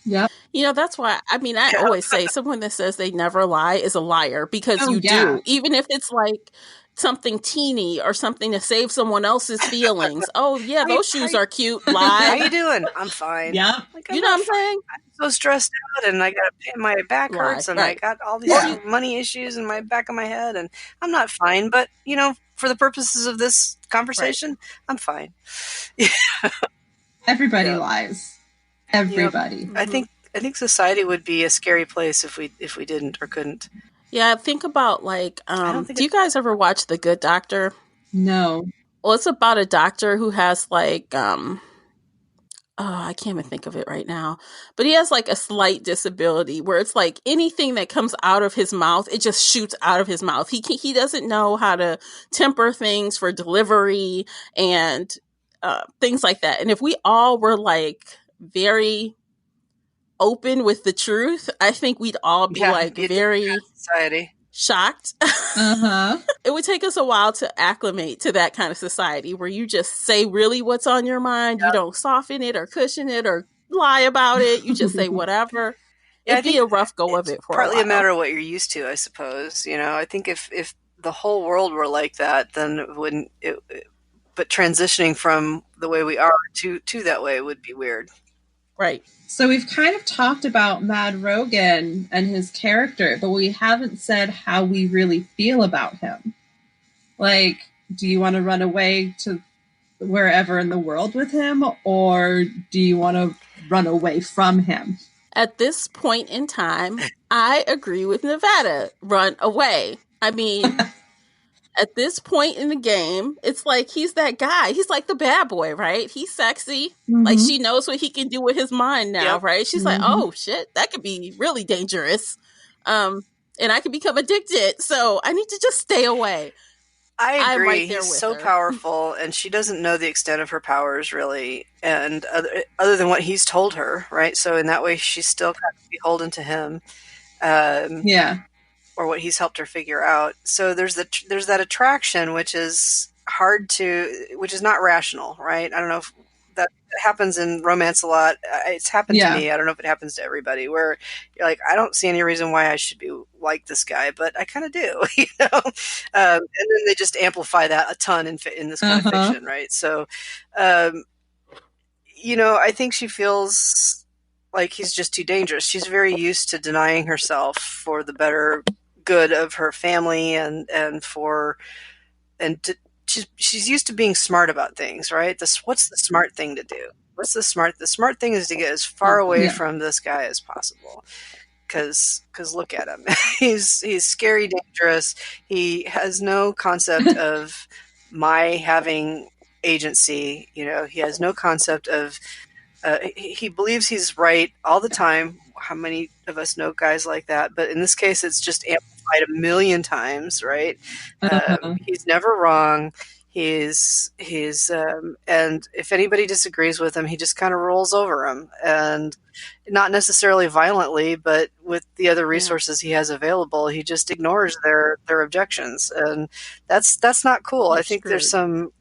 C: Yeah.
B: That's why, I always say someone that says they never lie is a liar, because you do. Even if it's like something teeny or something to save someone else's feelings. Oh, yeah, those shoes are cute. Lie.
D: How you doing? I'm fine.
C: Yeah.
B: You know what I'm saying?
D: I'm so stressed out and I got my back hurts and I got all these money issues in my back of my head and I'm not fine. But, for the purposes of this conversation, I'm fine.
C: Everybody lies. Everybody.
D: I think society would be a scary place if we didn't or couldn't.
B: Yeah, think about do you guys ever watch The Good Doctor?
C: No.
B: Well, it's about a doctor who has I can't even think of it right now, but he has like a slight disability where it's like anything that comes out of his mouth, it just shoots out of his mouth. He doesn't know how to temper things for delivery and things like that. And if we all were like very open with the truth, I think we'd all be very
D: society
B: shocked. It would take us a while to acclimate to that kind of society where you just say really what's on your mind. You don't soften it or cushion it or lie about it. You just say whatever. It'd be a rough go of it for
D: partly
B: a while.
D: A matter of what you're used to, I suppose. I think if the whole world were like that, then it wouldn't. But transitioning from the way we are to that way would be weird.
B: Right.
C: So we've kind of talked about Mad Rogan and his character, but we haven't said how we really feel about him. Like, do you want to run away to wherever in the world with him, or do you want to run away from him?
B: At this point in time, I agree with Nevada. Run away. At this point in the game, it's like he's that guy. He's like the bad boy, right? He's sexy. Mm-hmm. Like she knows what he can do with his mind now, right? She's like, oh shit, that could be really dangerous. And I could become addicted. So I need to just stay away.
D: I agree.
B: Right there
D: he's
B: with
D: so
B: her.
D: Powerful, and she doesn't know the extent of her powers really, and other than what he's told her, right? So in that way, she's still kind of beholden to him. Or what he's helped her figure out. So there's that attraction, which is which is not rational, right? I don't know if that happens in romance a lot. It's happened to me. I don't know if it happens to everybody, where you're like, I don't see any reason why I should be like this guy, but I kind of do, and then they just amplify that a ton in this kind of fiction, right? So, I think she feels like he's just too dangerous. She's very used to denying herself for the better good of her family she's used to being smart about things, right? What's the smart thing to do? The smart thing is to get as far away from this guy as possible. Cause look at him. He's scary, dangerous. He has no concept of my having agency. He has no concept of, he believes he's right all the time. How many of us know guys like that? But in this case, it's just amplified a million times, right? He's never wrong. He's and if anybody disagrees with him, he just kind of rolls over them, and not necessarily violently, but with the other resources he has available, he just ignores their objections, and that's not cool. I think there's some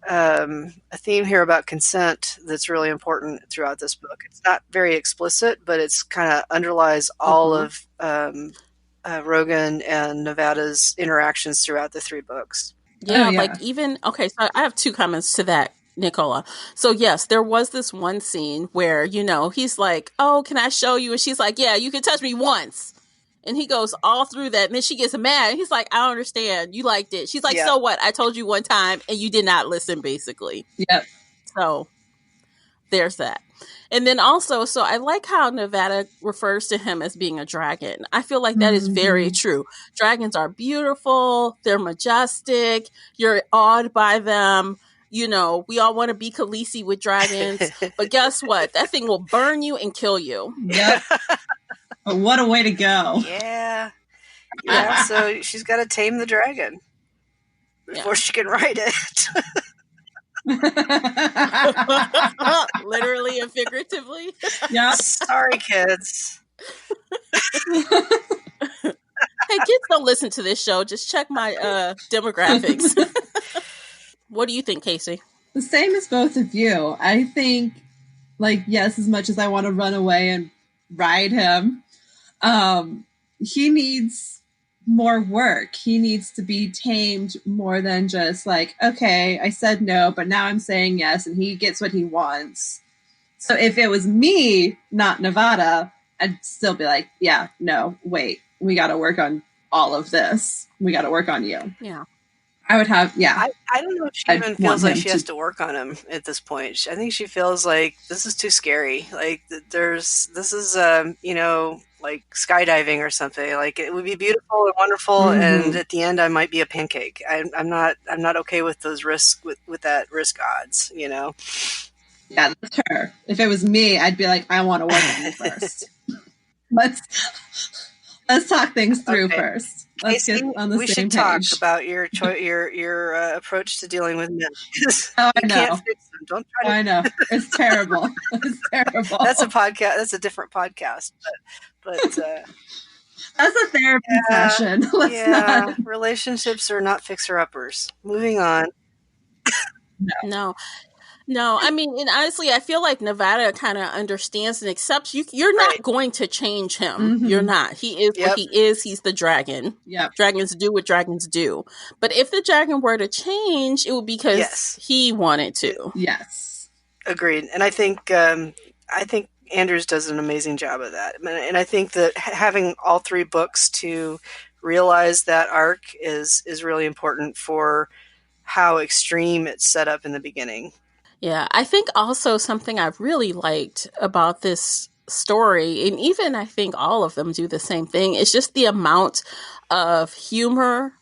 D: a theme here about consent that's really important throughout this book. It's not very explicit, but it's kind of underlies all of Rogan and Nevada's interactions throughout the 3 books.
B: Yeah, like even, okay, so I have 2 comments to that, Nicola. So yes, there was this one scene where, you know, he's like, oh, can I show you? And she's like, yeah, you can touch me once. And he goes all through that. And then she gets mad. He's like, I don't understand. You liked it. She's like, so what? I told you one time and you did not listen, basically.
C: Yep.
B: So there's that. And then also, so I like how Nevada refers to him as being a dragon. I feel like that is very true. Dragons are beautiful. They're majestic. You're awed by them. You know, we all want to be Khaleesi with dragons. But guess what? That thing will burn you and kill you.
C: Yep. But what a way to go.
D: Yeah. Yeah, so she's got to tame the dragon before she can ride it.
B: Literally and figuratively.
C: Yeah.
D: Sorry, kids.
B: Hey, kids don't listen to this show. Just check my demographics. What do you think, Casey?
C: The same as both of you. I think, like, yes, as much as I want to run away and ride him, he needs more work. He needs to be tamed more than just like, okay, I said no, but now I'm saying yes, and he gets what he wants. So if it was me, not Nevada, I'd still be like, yeah, no, wait, we got to work on all of this. We got to work on you.
B: Yeah.
C: I would have, yeah.
D: I don't know if she even feels like she has to work on him at this point. I think she feels like this is too scary. Like this is, you know, like skydiving or something. Like it would be beautiful and wonderful, and at the end I might be a pancake. I'm not okay with those risks with that risk odds. You know.
C: Yeah, that's her. If it was me, I'd be like, I want to work on you first. Let's talk things through first. Let's
D: Casey,
C: get on the
D: we
C: same
D: should
C: page.
D: talk about your approach to dealing with men.
C: Oh, I
D: You
C: know.
D: can't fix them. Don't try to.
C: I know. It's terrible. It's terrible.
D: That's a podcast. That's a different podcast. But
C: That's a therapy session. Let's not.
D: Relationships are not fixer-uppers. Moving on.
B: No, I mean, and honestly, I feel like Nevada kind of understands and accepts you. You're not going to change him. You're not. He is what he is. He's the dragon.
C: Yep.
B: Dragons do what dragons do. But if the dragon were to change, it would be because he wanted to.
C: Yes.
D: Agreed. And I think Andrews does an amazing job of that. And I think that having all 3 books to realize that arc is really important for how extreme it's set up in the beginning.
B: Yeah, I think also something I've really liked about this story, and even I think all of them do the same thing, is just the amount of humor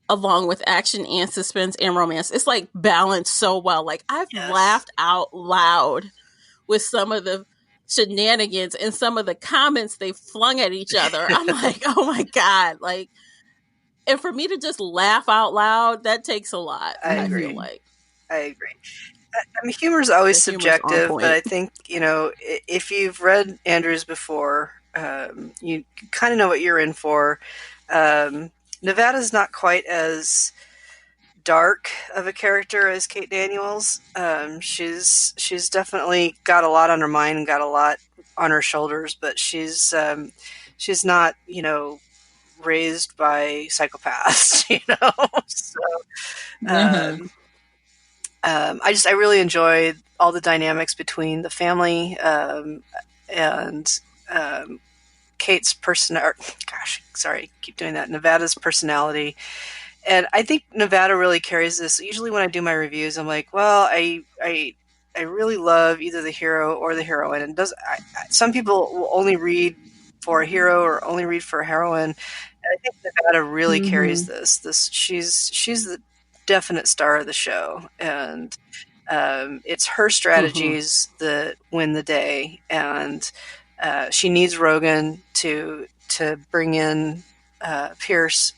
B: along with action and suspense and romance. It's like balanced so well. Like I've laughed out loud with some of the shenanigans and some of the comments they flung at each other. I'm like, oh my God. Like, and for me to just laugh out loud, that takes a lot. I feel like.
D: I agree. I mean, humor is always subjective, but I think, you know, if you've read Andrews before, you kind of know what you're in for. Nevada's not quite as dark of a character as Kate Daniels. She's definitely got a lot on her mind and got a lot on her shoulders, but she's not, you know, raised by psychopaths, you know. So, I really enjoyed all the dynamics between the family and Kate's Nevada's personality. And I think Nevada really carries this. Usually when I do my reviews, I'm like, well, I really love either the hero or the heroine. And some people will only read for a hero or only read for a heroine. And I think Nevada really carries this. She's the definite star of the show, and it's her strategies that win the day, and she needs Rogan to bring in Pierce,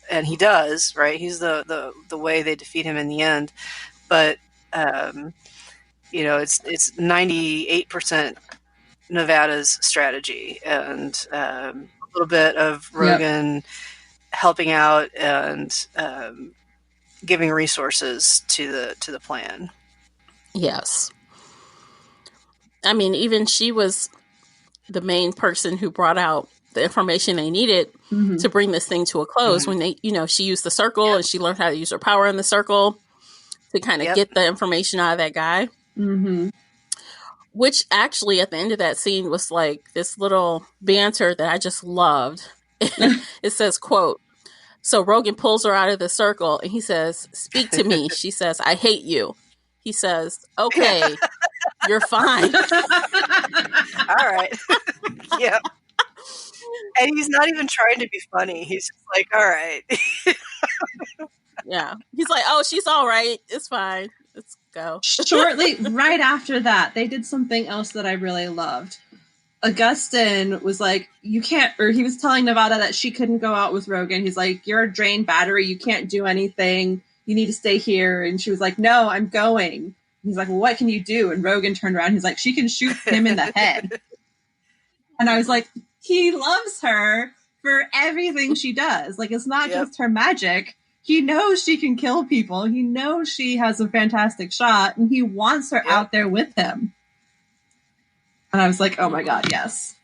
D: and he does, right? He's the way they defeat him in the end, but you know, it's 98% Nevada's strategy, and a little bit of Rogan helping out and giving resources to the plan.
B: Yes. I mean, even she was the main person who brought out the information they needed to bring this thing to a close when they, she used the circle and she learned how to use her power in the circle to kind of get the information out of that guy. Which actually at the end of that scene was like this little banter that I just loved. It says, quote, so Rogan pulls her out of the circle and he says, speak to me. She says, I hate you. He says, okay, you're fine.
D: All right. Yeah. And he's not even trying to be funny. He's just like, all right.
B: Yeah. He's like, oh, she's all right. It's fine. Let's go.
C: Shortly, right after that, they did something else that I really loved. Augustin was like, you can't, or he was telling Nevada that she couldn't go out with Rogan. He's like, you're a drained battery. You can't do anything. You need to stay here. And she was like, no, I'm going. He's like, well, what can you do? And Rogan turned around. He's like, she can shoot him in the head. And I was like, he loves her for everything she does. Like, it's not just her magic. He knows she can kill people. He knows she has a fantastic shot. And he wants her out there with him. And I was like, oh my God, yes.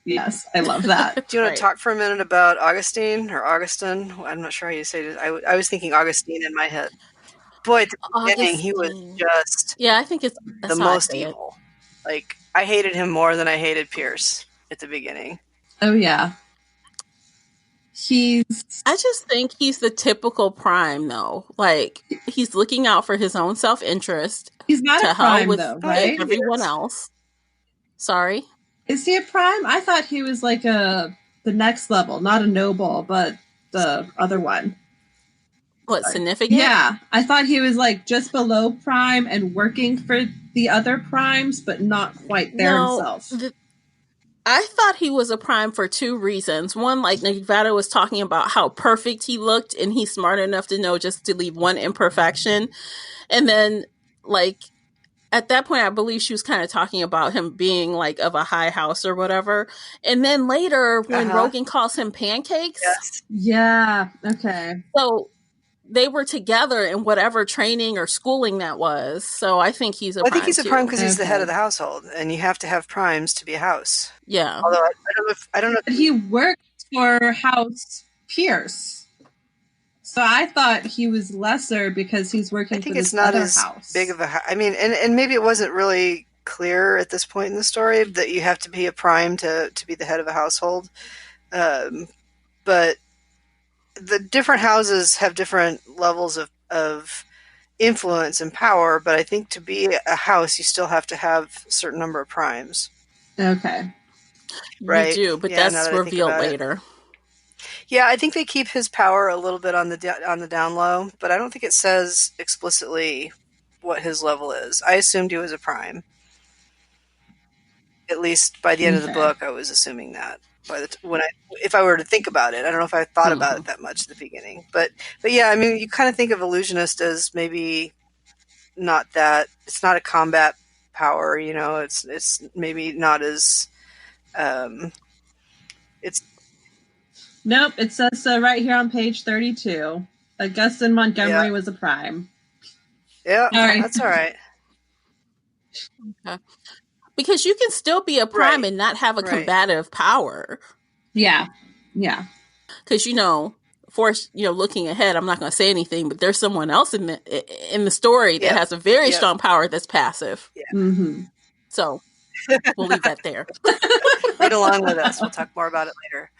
C: Yes, I love that.
D: Do you want to talk for a minute about Augustine or Augustin? I'm not sure how you say it. I was thinking Augustine in my head. Boy, at the beginning, he was just
B: I think it's
D: the most evil. Like, I hated him more than I hated Pierce at the beginning.
C: Oh, yeah.
B: I just think he's the typical Prime, though. Like, he's looking out for his own self-interest.
C: He's not a Prime, though, right?
B: Everyone else. Sorry?
C: Is he a Prime? I thought he was like the next level, not a noble, but the other one.
B: What, significant?
C: Yeah. I thought he was like just below Prime and working for the other Primes, but not quite there himself.
B: I thought he was a Prime for two reasons. One, like Nevada was talking about how perfect he looked, and he's smart enough to know just to leave one imperfection. And then, like, at that point, I believe she was kind of talking about him being like of a high house or whatever. And then later, when Rogan calls him pancakes.
C: Yes. Yeah. Okay.
B: So they were together in whatever training or schooling that was. So I think he's a Prime.
D: I think he's a Prime because he's the head of the household, and you have to have Primes to be a house.
B: Yeah.
D: Although I don't know.
C: He worked for House Pierce. So I thought he was lesser because he's working for this other house. I think it's not as
D: big of a... I mean, and maybe it wasn't really clear at this point in the story that you have to be a Prime to be the head of a household. But the different houses have different levels of influence and power, but I think to be a house, you still have to have a certain number of Primes.
C: Okay.
B: Right? You do, but that's revealed later.
D: Yeah, I think they keep his power a little bit on the down low, but I don't think it says explicitly what his level is. I assumed he was a Prime. At least by the end of the book, I was assuming that. If I were to think about it, I don't know if I thought about it that much at the beginning, but yeah, I mean, you kind of think of illusionist as maybe not that. It's not a combat power, you know. It's maybe not as. It's.
C: Nope, it says right here on page 32. Augustin Montgomery was a Prime.
D: Yeah, that's all right.
B: Okay. Because you can still be a Prime and not have a combative power.
C: Yeah, yeah.
B: Because looking ahead, I'm not going to say anything, but there's someone else in the story that has a very strong power that's passive.
D: Yeah.
C: Mm-hmm.
B: So we'll leave that there.
D: Read along with us. We'll talk more about it later.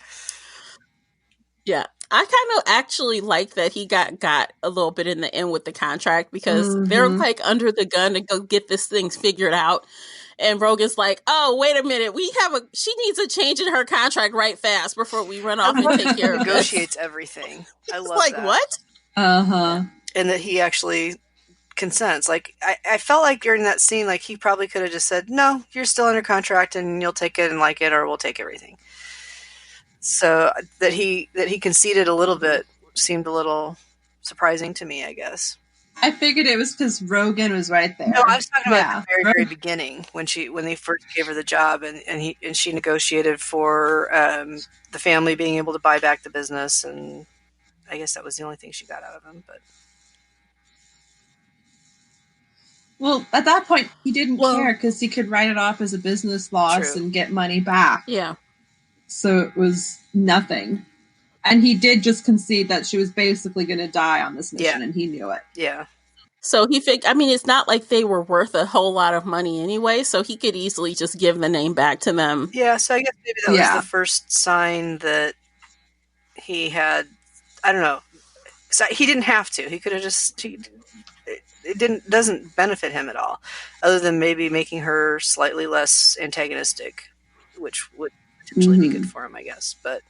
B: Yeah, I kind of actually like that he got a little bit in the end with the contract because they're like under the gun to go get this thing figured out. And Rogan's like, oh, wait a minute. She needs a change in her contract right fast before we run off and take care of this.
D: Negotiates everything. I love
B: like,
D: that.
B: What?
C: Uh-huh.
D: And that he actually consents. Like, I felt like during that scene, like he probably could have just said, no, you're still under contract and you'll take it and like it, or we'll take everything. So that he conceded a little bit seemed a little surprising to me, I guess.
C: I figured it was because Rogan was right there.
D: No, I was talking about the very beginning when they first gave her the job and she negotiated for the family being able to buy back the business, and I guess that was the only thing she got out of him. But
C: Well, at that point, he didn't care because he could write it off as a business loss and get money back.
B: Yeah.
C: So it was nothing. And he did just concede that she was basically going to die on this mission, and he knew it.
D: Yeah.
B: So he figured, I mean, it's not like they were worth a whole lot of money anyway, so he could easily just give the name back to them.
D: Yeah, so I guess maybe that was the first sign that he had, I don't know. So he didn't have to. He could have just, it doesn't benefit him at all, other than maybe making her slightly less antagonistic, which would potentially be good for him, I guess. But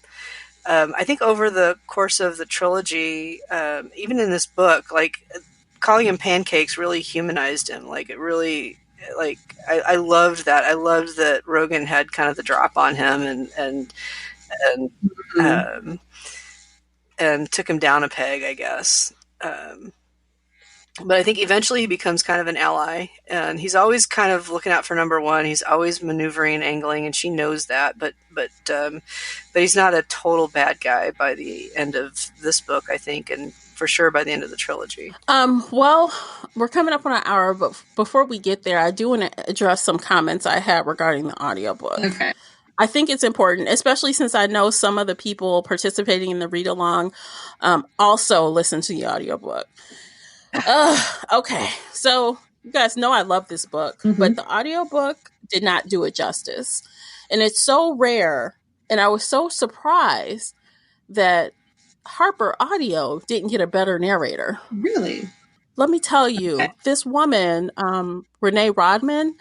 D: I think over the course of the trilogy, even in this book, like, calling him Pancakes really humanized him. Like, it really, like, I loved that. I loved that Rogan had kind of the drop on him and took him down a peg, I guess. But I think eventually he becomes kind of an ally, and he's always kind of looking out for number one. He's always maneuvering, angling, and she knows that. But he's not a total bad guy by the end of this book, I think, and for sure by the end of the trilogy.
B: Well, we're coming up on an hour, but before we get there, I do want to address some comments I had regarding the audiobook.
C: Okay.
B: I think it's important, especially since I know some of the people participating in the read along also listen to the audiobook. Okay, so you guys know I love this book, but the audiobook did not do it justice. And it's so rare, and I was so surprised that Harper Audio didn't get a better narrator.
C: Really?
B: Let me tell you, this woman, Renee Rodman,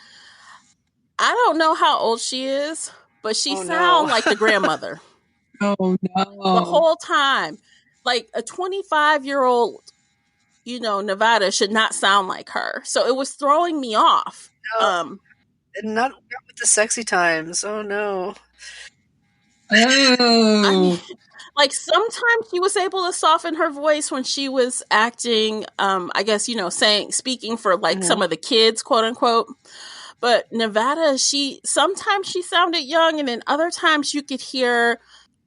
B: I don't know how old she is, but she sounds like the grandmother.
C: Oh, no.
B: The whole time. Like a 25-year-old, Nevada should not sound like her. So it was throwing me off.
D: No. Not with the sexy times. Oh, no.
C: Oh.
B: I mean, like, sometimes she was able to soften her voice when she was acting, I guess, speaking for like some of the kids, quote unquote. But Nevada, sometimes she sounded young, and then other times you could hear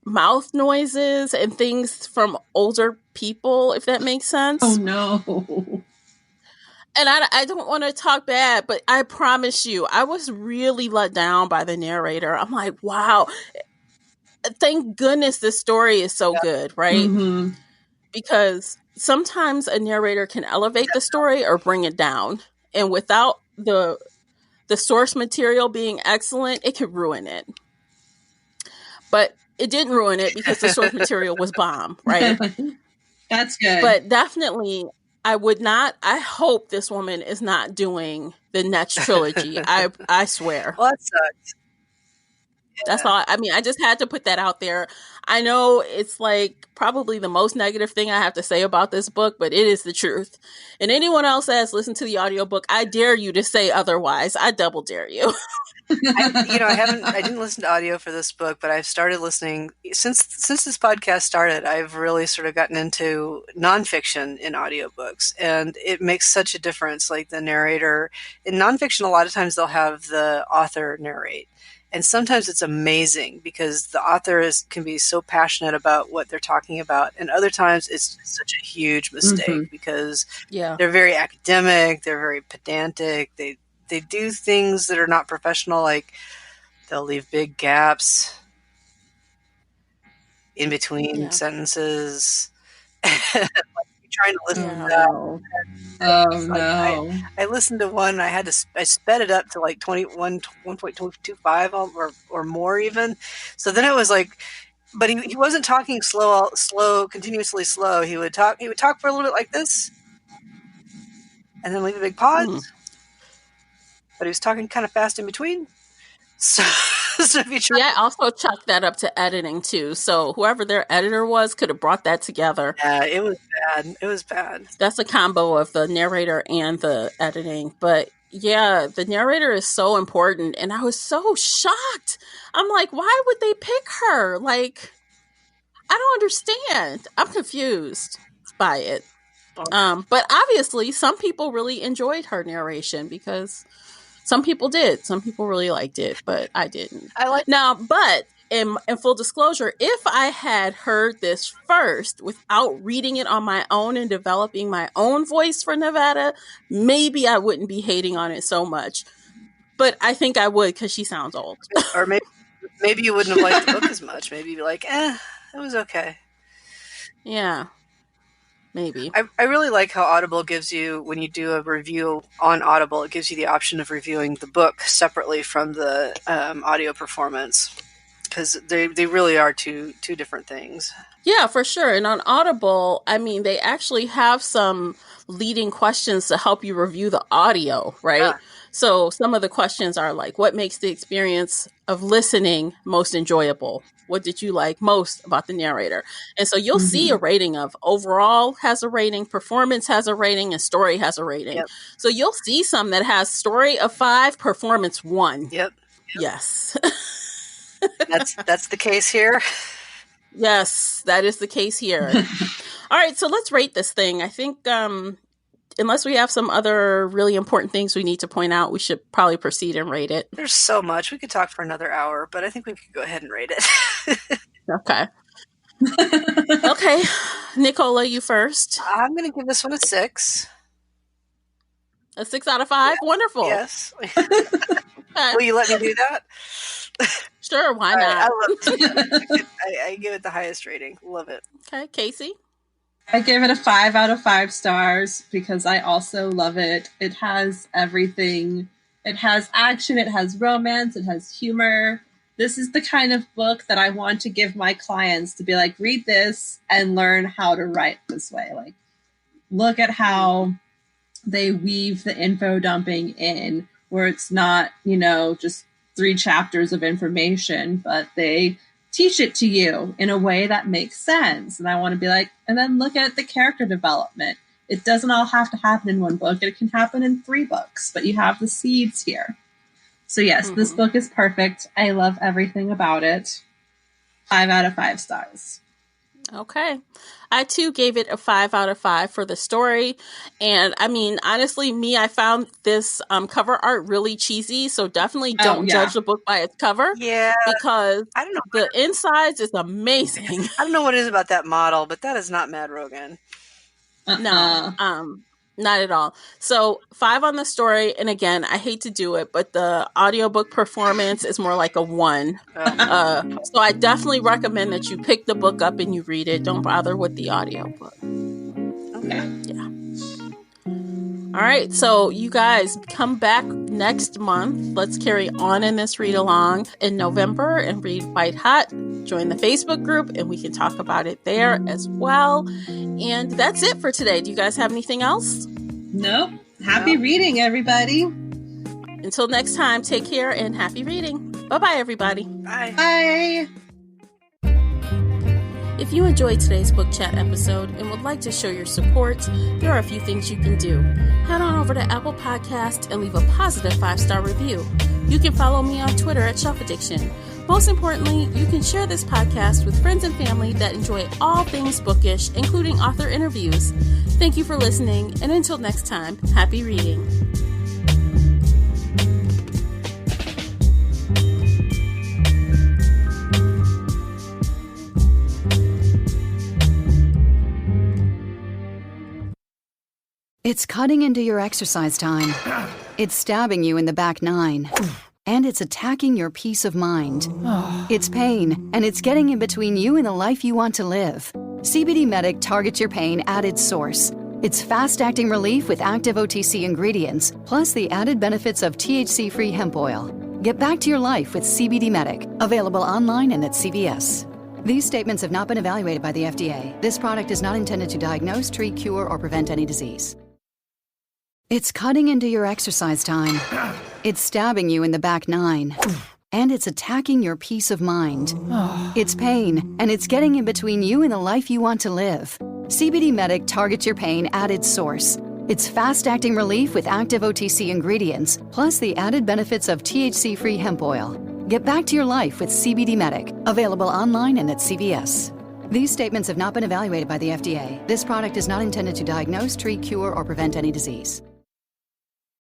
B: mouth noises and things from older people, if that makes sense.
C: Oh, no.
B: And I don't want to talk bad, but I promise you, I was really let down by the narrator. I'm like, wow. Thank goodness this story is so good, right?
C: Mm-hmm.
B: Because sometimes a narrator can elevate the story or bring it down. And without the source material being excellent, it could ruin it. But it didn't ruin it because the source material was bomb, right?
C: That's good.
B: But definitely, I hope this woman is not doing the next trilogy. I swear.
D: Well, that sucks.
B: That's all. I mean, I just had to put that out there. I know it's like probably the most negative thing I have to say about this book, but it is the truth. And anyone else that has listened to the audiobook, I dare you to say otherwise. I double dare you.
D: I didn't listen to audio for this book, but I've started listening since this podcast started. I've really sort of gotten into nonfiction in audiobooks, and it makes such a difference. Like the narrator in nonfiction, a lot of times they'll have the author narrate. And sometimes it's amazing because the author can be so passionate about what they're talking about. And other times it's such a huge mistake because they're very academic, they're very pedantic, they do things that are not professional, like they'll leave big gaps in between sentences. Like you're trying to listen to that. I listened to one. I sped it up to like 1.25 or more even. So then it was like, but he wasn't talking slow, continuously slow. He would talk for a little bit like this, and then leave a big pause. But he was talking kind of fast in between. So if you try,
B: I also chucked that up to editing too. So whoever their editor was could have brought that together.
D: Yeah, it was bad. It was bad.
B: That's a combo of the narrator and the editing. But yeah, the narrator is so important. And I was so shocked. I'm like, why would they pick her? Like, I don't understand. I'm confused by it. But obviously some people really enjoyed her narration because some people did. Some people really liked it, but I didn't.
D: I like
B: now, but in full disclosure, if I had heard this first without reading it on my own and developing my own voice for Nevada, maybe I wouldn't be hating on it so much. But I think I would because she sounds old.
D: Or maybe you wouldn't have liked the book as much. Maybe you'd be like, it was okay.
B: Yeah, maybe.
D: I really like how Audible gives you, when you do a review on Audible, it gives you the option of reviewing the book separately from the audio performance. Because they really are two different things.
B: Yeah, for sure. And on Audible, I mean, they actually have some leading questions to help you review the audio, right?
D: Yeah.
B: So some of the questions are like, what makes the experience of listening most enjoyable? What did you like most about the narrator? And so you'll see a rating of overall has a rating, performance has a rating, and story has a rating.
D: Yep.
B: So you'll see some that has story of 5, performance 1.
D: Yep.
B: Yes.
D: That's the case here.
B: Yes, that is the case here. All right, so let's rate this thing. I think unless we have some other really important things we need to point out, we should probably proceed and rate it.
D: There's so much. We could talk for another hour, but I think we could go ahead and rate it.
B: Okay. Okay. Nicola, you first.
D: I'm going to give this one a 6.
B: A 6 out of 5?
D: Yeah.
B: Wonderful.
D: Yes.
B: Okay.
D: Will you let me do that?
B: Sure, why
D: All
B: not?
D: right, I love it. I give it the highest rating. Love it.
B: Okay, Casey?
C: I give it a 5 out of 5 stars because I also love it. It has everything. It has action, it has romance, it has humor. This is the kind of book that I want to give my clients to be like, read this and learn how to write this way. Like, look at how they weave the info dumping in, where it's not, just 3 chapters of information, but they teach it to you in a way that makes sense. And I want to be like, and then look at the character development. It doesn't all have to happen in one book. It can happen in 3 books, but you have the seeds here. So yes, this book is perfect. I love everything about it. 5 out of 5 stars.
B: Okay. I too gave it a 5 out of 5 for the story. And I mean, honestly, I found this cover art really cheesy. So definitely don't judge the book by its cover.
D: Yeah.
B: Because
D: I don't know.
B: The insides is amazing.
D: I don't know what it is about that model, but that is not Mad Rogan.
B: No, not at all. So 5 on the story. And again, I hate to do it, but the audiobook performance is more like a 1. So I definitely recommend that you pick the book up and you read it. Don't bother with the audiobook.
D: Okay.
B: Yeah. All right. So you guys come back next month. Let's carry on in this read along in November and read White Hot. Join the Facebook group and we can talk about it there as well. And that's it for today. Do you guys have anything else?
C: Nope. Happy reading, everybody.
B: Until next time, take care and happy reading. Bye-bye, everybody.
D: Bye.
C: Bye.
B: If you enjoyed today's book chat episode and would like to show your support, there are a few things you can do. Head on over to Apple Podcast and leave a positive 5-star review. You can follow me on Twitter at Shelf Addiction. Most importantly, you can share this podcast with friends and family that enjoy all things bookish, including author interviews. Thank you for listening, and until next time, happy reading.
J: It's cutting into your exercise time. It's stabbing you in the back 9. And it's attacking your peace of mind. It's pain, and it's getting in between you and the life you want to live. CBD Medic targets your pain at its source. It's fast-acting relief with active OTC ingredients, plus the added benefits of THC-free hemp oil. Get back to your life with CBD Medic, available online and at CVS. These statements have not been evaluated by the FDA. This product is not intended to diagnose, treat, cure, or prevent any disease. It's cutting into your exercise time. It's stabbing you in the back 9. And it's attacking your peace of mind. It's pain, and it's getting in between you and the life you want to live. CBD Medic targets your pain at its source. It's fast-acting relief with active OTC ingredients, plus the added benefits of THC-free hemp oil. Get back to your life with CBD Medic, available online and at CVS. These statements have not been evaluated by the FDA. This product is not intended to diagnose, treat, cure, or prevent any disease.